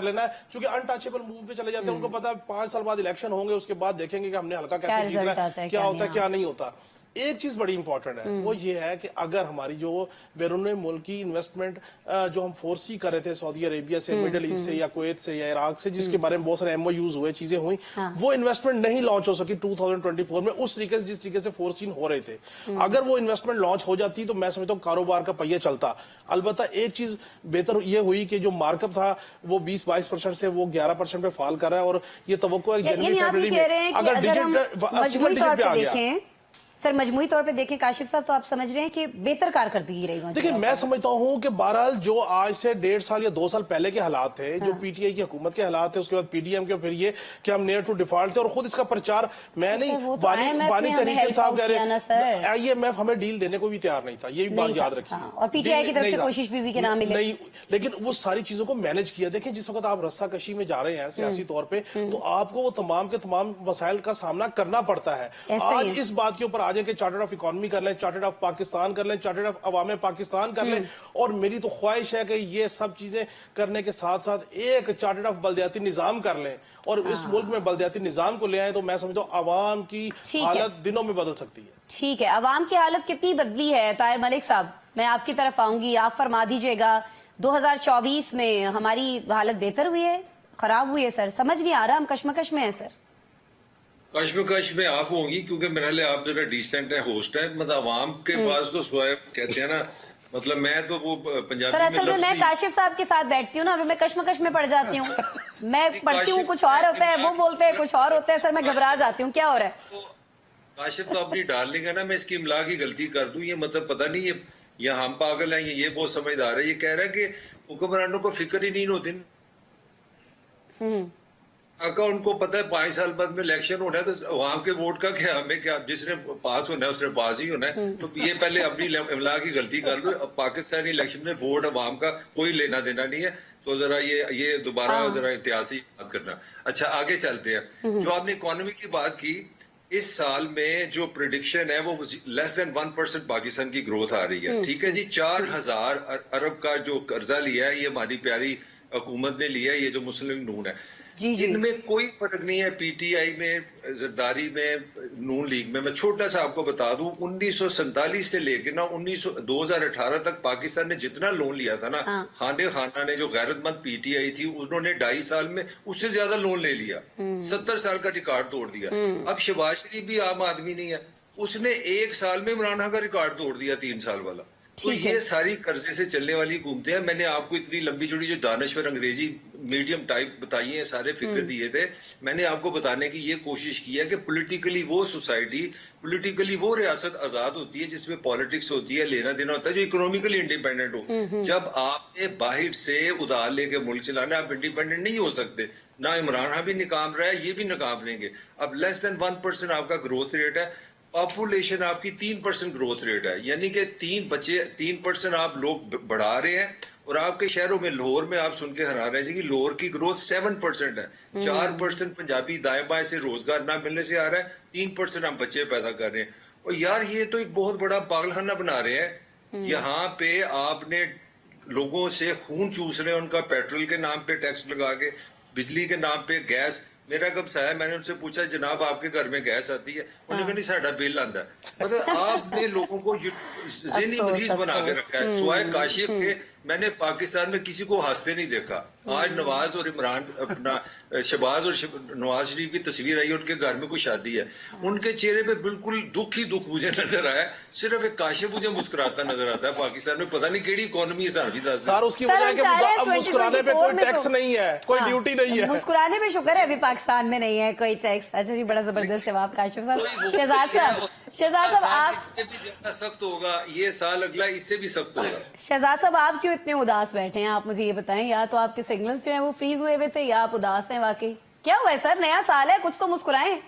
लेना है, चूंकि अनटचेबल मूव पे चले जाते हैं। उनको पता है 5 साल बाद इलेक्शन होंगे, उसके बाद देखेंगे कि हमने हल्का कैसे जीत रहा है, क्या होता है क्या नहीं होता। एक चीज बड़ी इंपॉर्टेंट है, वो ये है कि अगर हमारी जो बैरून मुल्की इन्वेस्टमेंट जो हम फोर्सी कर रहे थे सऊदी अरेबिया से, मिडिल ईस्ट से या कुवैत से या इराक से, जिसके बारे में बहुत सारे एमओयूज हुए, चीजें हुई, वो इन्वेस्टमेंट नहीं लॉन्च हो सकी 2024 में उस तरीके से जिस तरीके से फोर्सीन हो रहे थे। अगर वो इन्वेस्टमेंट लॉन्च हो जाती तो मैं समझता हूँ कारोबार का पहिया चलता। अलबत्ता एक चीज बेहतर ये हुई कि जो मार्कअप था वो 20-22% से वो 11% पे फॉल कर रहा है, और ये तवक्को है जनवरी फरवरी में अगर डिजिटल पे आ गया। सर मजमूई तौर पे देखें काशिफ साहब, तो आप समझ रहे हैं कि बेहतर कारकर्दगी रही? देखिए, मैं समझता हूं कि बहरहाल जो आज से 1.5 साल या 2 साल पहले के हालात थे, जो पीटीआई की हुकूमत के हालात थे, उसके बाद पीडीएम के, फिर ये कि हम नियर टू डिफॉल्ट थे, और खुद इसका प्रचार मैं नहीं, बानी तरीके साहब कह रहे हैं आईएमएफ हमें डील देने को भी तैयार नहीं था, ये भी बात याद रखिए। और पीटीआई की तरफ से कोशिश भी नाम मिले नहीं, लेकिन वो सारी चीजों को मैनेज किया। देखिए, जिस वक्त आप रस्साकशी में जा रहे हैं सियासी तौर पर, तो आपको वो तमाम के तमाम मसाइल का सामना करना पड़ता है। आज इस बात के ऊपर आज जाएं कि चार्टर्ड ऑफ इकोनॉमी कर लें, चार्टर्ड ऑफ पाकिस्तान कर लें, चार्टर्ड ऑफ अवाम पाकिस्तान कर लें, और मेरी तो ख्वाहिश है कि ये सब चीजें करने के साथ साथ एक चार्टर्ड ऑफ बल्दियाती निजाम कर लें और इस मुल्क में बल्दियाती निजाम को ले आए, तो मैं समझता हूँ अवाम की हालत दिनों में बदल सकती है। ठीक है, अवाम की हालत कितनी बदली है ताहिर मलिक साहब? मैं आपकी तरफ आऊंगी, आप फरमा दीजिएगा 2024 में हमारी हालत बेहतर हुई है, खराब हुई है? सर समझ नहीं आ रहा, हम कश्मकश में है सर। कश्मकश में आप होंगी क्योंकि मेरे लिए आप जरा डिसेंट है, होस्ट है, मतलब अवाम के पास तो स्वयं कहते हैं ना, मतलब मैं तो वो पंजाबी सर असल में मैं काशिफ साहब के साथ बैठती हूँ ना, अभी मैं कश्मकश में पड़ जाती हूँ। मैं पढ़ती हूँ, कुछ और होता है, वो बोलते हैं कुछ और होता है। सर मैं घबरा जाती हूँ, क्या हो रहा है? काशिफ तो अपनी डार्लिंग है ना, मैं इसकी इमला की गलती कर दूं, ये मतलब पता नहीं ये हम पागल हैं, ये बहुत समझदार है। ये कह रहा है कि हुक्मरानों को फिक्र ही नहीं होती। आका उनको पता है 5 साल बाद में इलेक्शन होना है, तो अवाम के वोट का क्या, हमें क्या, जिसने पास होना है उसने पास ही होना है। तो ये पहले अपनी इमला की गलती कर लो। पाकिस्तानी इलेक्शन में वोट अवाम का कोई लेना देना नहीं है, तो जरा ये दोबारा जरा इतिहासी बात करना। अच्छा आगे चलते हैं। जो आपने इकोनॉमी की बात की, इस साल में जो प्रिडिक्शन है वो लेस देन 1% पाकिस्तान की ग्रोथ आ रही है। ठीक है जी, 4000 अरब का जो कर्जा लिया है ये हमारी प्यारी हुकूमत ने लिया है, ये जो मुस्लिम नून है, इनमें कोई फर्क नहीं है पीटीआई में, जरदारी में, नून लीग में। मैं छोटा सा आपको बता दूं, 1947 से लेकर ना 2018 तक पाकिस्तान ने जितना लोन लिया था ना, खाना ने जो गैरतमंद पीटीआई थी उन्होंने 2.5 साल में उससे ज्यादा लोन ले लिया, 70 साल का रिकॉर्ड तोड़ दिया। अब शहबाज शरीफ भी आम आदमी नहीं है, उसने 1 साल में इमरान खान का रिकॉर्ड तोड़ दिया 3 साल वाला। तो ये सारी कर्जे से चलने वाली हुकूमतें हैं। मैंने आपको इतनी लंबी चौड़ी जो दानश्वर अंग्रेजी मीडियम टाइप बताई है, सारे फिगर दिए थे, मैंने आपको बताने की ये कोशिश की है कि पॉलिटिकली वो सोसाइटी, पॉलिटिकली वो रियासत आजाद होती है जिसमें पॉलिटिक्स होती है, लेना देना होता है, जो इकोनॉमिकली इंडिपेंडेंट हो। जब आपने बाहर से उधार लेके मुल्क चलाना, आप इंडिपेंडेंट नहीं हो सकते। ना इमरान खान भी नाकाम रहा है, ये भी नाकाम लेंगे। अब लेस देन 1% आपका ग्रोथ रेट है, पॉपुलेशन आपकी 3% ग्रोथ रेट है, यानी कि 3% आप लोग बढ़ा रहे हैं। और आपके शहरों में, लाहौर में आप सुन के हैरान रहे कि लाहौर की ग्रोथ 7% है। 4% पंजाबी दाएं बाएं से रोजगार ना मिलने से आ रहा है, 3% हम बच्चे पैदा कर रहे हैं। और यार ये तो एक बहुत बड़ा पागलखाना बना रहे हैं। यहाँ पे आपने लोगों से खून चूस रहे हैं, उनका पेट्रोल के नाम पे टैक्स लगा के, बिजली के नाम पे गैस। मेरा कब सा है, मैंने उनसे पूछा जनाब आपके घर में गैस आती है? उन्होंने कहा नहीं साडा बिल आता है। मतलब आपने लोगों को ज़हनी मरीज बना के रखा है। सुवाए काशिफ के मैंने पाकिस्तान में किसी को हंसते नहीं देखा। आज नवाज और इमरान, अपना शहबाज और नवाज शरीफ की तस्वीर आई, उनके घर में कोई शादी है, उनके चेहरे पे बिल्कुल दुख ही दुख मुझे नजर आया। सिर्फ एक काशिफ मुझे मुस्कुराता नजर आता है। पाकिस्तान में पता नहीं केड़ी इकोनॉमी है सर, उसकी वजह है कि अब मुस्कुराने पे कोई टैक्स नहीं है, कोई ड्यूटी नहीं है। मुस्कुराने पे शुक्र है अभी पाकिस्तान में नहीं है कोई टैक्स। अच्छा जी, बड़ा जबरदस्त जवाब काशिफ साहब। शहजाद साहब आप, इससे भी ज्यादा सख्त होगा ये साल, अगला इससे भी सख्त होगा। शहजाद साहब आप क्यों इतने उदास बैठे हैं? आप मुझे ये बताएं, या तो आपके सिग्नल्स जो हैं वो फ्रीज हुए हुए थे, या आप उदास हैं वाकई? क्या हुआ है सर? नया साल है, कुछ तो मुस्कुराएं।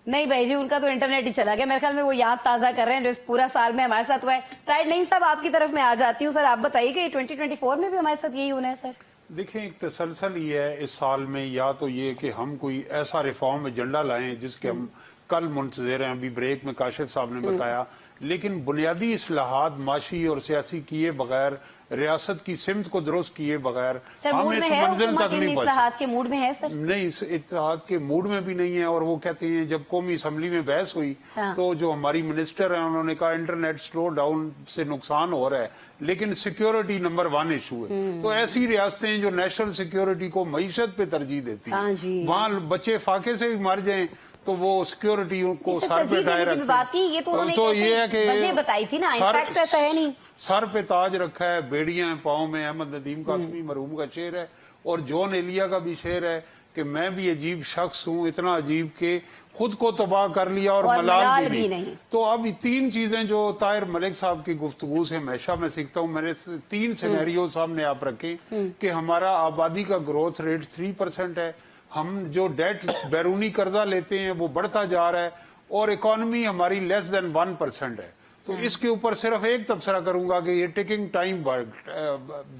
नहीं भाई जी, उनका तो इंटरनेट ही चला गया। मेरे ख्याल में वो याद ताजा कर रहे हैं जो इस पूरा साल में हमारे साथ हुआ है। ताहिर नईम साहब आपकी तरफ में आ जाती हूँ। सर आप बताइए कि 2024 में भी हमारे साथ यही होना है? सर देखें, एक तसलसल ये है इस साल में, या तो ये कि हम कोई ऐसा रिफॉर्म एजेंडा लाएं जिसके हम कल मुंतज़िर हैं, अभी ब्रेक में काशिफ साहब ने बताया, लेकिन बुनियादी इस्लाहात माशी और सियासी किए बगैर, रियासत की सिमत को दुरुस्त किए बगैर हम इस मंजिल तक नहीं पहुंचे। के मूड में है सर? नहीं, इस इत्तेहाद के मूड में भी नहीं है। और वो कहते हैं, जब कौमी असम्बली में बहस हुई तो जो हमारी मिनिस्टर है उन्होंने कहा इंटरनेट स्लो डाउन से नुकसान हो रहा है, लेकिन सिक्योरिटी नंबर 1 इशू है। तो ऐसी रियासतें जो नेशनल सिक्योरिटी को मईशत पे तरजीह देती हैं, वहाँ बच्चे फाके से भी मर जाएं तो वो सिक्योरिटी को सर पे उठाए रखते। तो ये है कि बताई थी ना, इनफैक्ट ऐसा है नहीं, सर पे ताज रखा है, बेड़ियां पाँव में। अहमद नदीम कासमी मरहूम का शेर है, और जॉन एलिया का भी शेर है कि मैं भी अजीब शख्स हूँ, इतना अजीब के खुद को तबाह कर लिया और मलाल भी नहीं। तो अब 3 चीजें जो ताहिर मलिक साहब की गुफ्तगू से हमेशा मैं सीखता हूँ, मैंने 3 सिनेरियो सामने आप रखे कि हमारा आबादी का ग्रोथ रेट 3% है, हम जो डेट बैरूनी कर्जा लेते हैं वो बढ़ता जा रहा है, और इकोनॉमी हमारी लेस देन 1% है। तो इसके ऊपर सिर्फ एक तबसरा करूंगा कि ये टिकिंग टाइम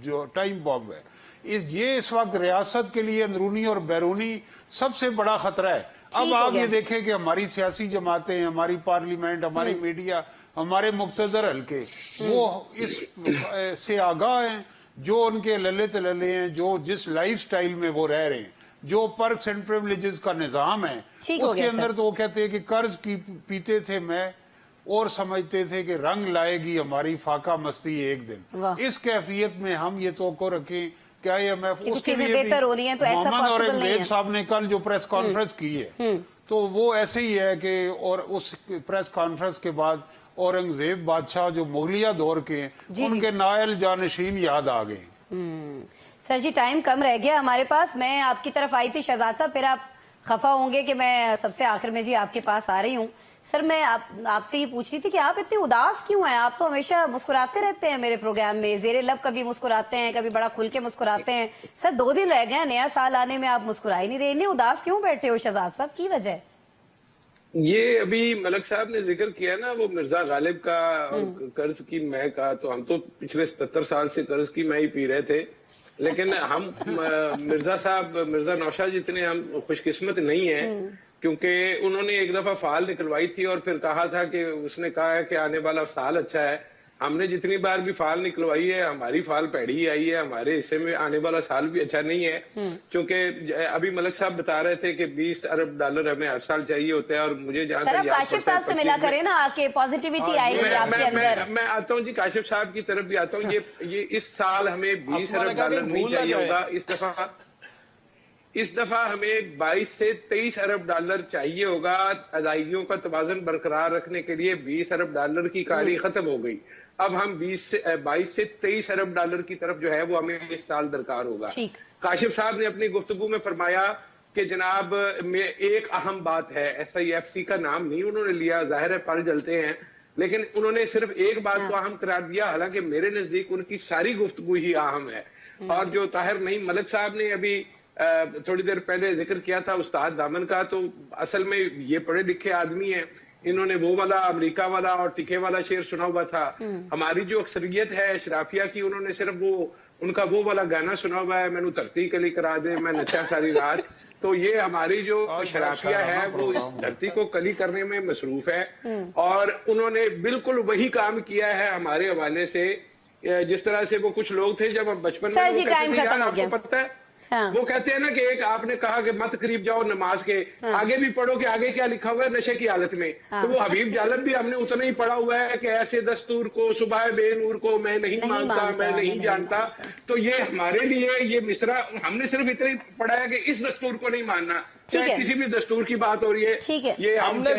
जो टाइम बॉम्ब है, ये इस वक्त रियासत के लिए अंदरूनी और बैरूनी सबसे बड़ा खतरा है। अब आप ये देखें कि हमारी सियासी जमातें, हमारी पार्लियामेंट, हमारी मीडिया, हमारे मुक्तदर हल्के वो इस से आगाह हैं, जो उनके लल्ले तलल्ले हैं, जो जिस लाइफ स्टाइल में वो रह रहे हैं, जो पर्क्स एंड प्रिविलेजेस का निजाम है, उसके अंदर तो वो कहते हैं कि कर्ज की पीते थे मैं और समझते थे कि रंग लाएगी हमारी फाका मस्ती एक दिन। इस कैफियत में हम ये तोक़ो रखें कि IMF उसके लिए बेहतर हो रही है, तो ऐसा मोहम्मद पॉसिबल नहीं औरंगजेब है। साहब ने कल जो प्रेस कॉन्फ्रेंस की है तो वो ऐसे ही है कि, और उस प्रेस कॉन्फ्रेंस के बाद औरंगजेब बादशाह जो मुगलिया दौर के उनके नायल जानशीन याद आ गए। सर जी टाइम कम रह गया हमारे पास, मैं आपकी तरफ आई थी शहजाद साहब, फिर आप खफा होंगे कि मैं सबसे आखिर में जी आपके पास आ रही हूँ। सर मैं आपसे ये पूछ रही थी कि आप इतने उदास क्यों हैं? आप तो हमेशा मुस्कुराते रहते हैं मेरे प्रोग्राम में, जेरे लब कभी मुस्कुराते हैं, कभी बड़ा खुल के मुस्कुराते हैं। सर 2 दिन रह गए नया साल आने में, आप मुस्कुरा ही नहीं रहे, इतने उदास क्यों बैठे हो शहजाद साहब, की वजह? ये अभी मलक साहब ने जिक्र किया ना वो मिर्जा गालिब का कर्ज की मैं का, तो हम तो पिछले 77 साल से कर्ज की मैं ही पी रहे थे, लेकिन हम मिर्जा नौशाद जितने हम खुशकिस्मत नहीं है, क्योंकि उन्होंने एक दफा फाल निकलवाई थी और फिर कहा था कि उसने कहा है कि आने वाला साल अच्छा है। हमने जितनी बार भी फाल निकलवाई है हमारी फाल पैड़ी आई है, हमारे हिस्से में आने वाला साल भी अच्छा नहीं है, क्योंकि अभी मलक साहब बता रहे थे कि 20 अरब डॉलर हमें हर साल चाहिए होता है, और मुझे जहाँ सर आप काशिफ साहब से मिला करें ना, आके पॉजिटिविटी आएगी आपके अंदर। मैं आता हूँ जी, काशिफ साहब की तरफ भी आता हूँ। ये इस साल हमें 20 अरब डॉलर नहीं चाहिए होगा, इस दफा हमें 22 से 23 अरब डॉलर चाहिए होगा। अदायगियों का तवाज़ुन बरकरार रखने के लिए 20 अरब डॉलर की कहानी खत्म हो गई, अब हम 22 से 23 अरब डॉलर की तरफ जो है वो हमें इस साल दरकार होगा। काशिफ साहब ने अपनी गुफ्तगू में फरमाया कि जनाब में एक अहम बात है, SIFC का नाम नहीं उन्होंने लिया, जाहिर है पर जलते हैं, लेकिन उन्होंने सिर्फ एक बात को अहम करार दिया, हालांकि मेरे नजदीक उनकी सारी गुफ्तगू ही अहम है। और जो ताहिर नईम मलिक साहब ने अभी थोड़ी देर पहले जिक्र किया था उस्ताद दामन का, तो असल में ये पढ़े लिखे आदमी है, इन्होंने वो वाला अमेरिका वाला और टिके वाला शेर सुना हुआ था। हमारी जो अक्सरियत है शराफिया की, उन्होंने सिर्फ वो उनका वो वाला गाना सुना हुआ है, मैनू धरती कली करा दे मैं नचा सारी रात। तो ये हमारी जो शराफिया है वो इस धरती को कली करने में मसरूफ है, और उन्होंने बिल्कुल वही काम किया है हमारे हवाले से, जिस तरह से वो कुछ लोग थे जब हम बचपन में, आपको पता है वो कहते हैं ना कि एक आपने कहा कि मत करीब जाओ नमाज के, आगे भी पढ़ो कि आगे क्या लिखा हुआ है नशे की हालत में। तो वो हबीब जालम भी हमने उतना ही पढ़ा हुआ है कि ऐसे दस्तूर को सुबह बेनूर को मैं नहीं मानता, मैं नहीं जानता। तो ये हमारे लिए ये मिसरा हमने सिर्फ इतना ही पढ़ा है कि इस दस्तूर को नहीं मानना, चाहे किसी भी दस्तूर की बात हो रही है। ठीक है, ये हमने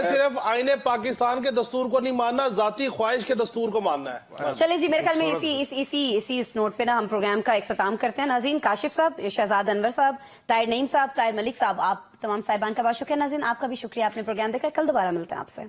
सिर्फ आईने पाकिस्तान के दस्तूर को नहीं मानना, जाती ख्वाहिश के दस्तूर को मानना है। चले जी, मेरे ख्याल में इसी नोट पे ना हम प्रोग्राम का इख्तिताम करते हैं। नाज़रीन, काशिफ साहब, शहजाद अनवर साहब, ताहिर नईम साहब, ताहिर मलिक साहब, आप तमाम साहिबान का बहुत शुक्रिया। नाज़रीन आपका भी शुक्रिया, आपने प्रोग्राम देखा। कल दोबारा मिलते हैं आपसे।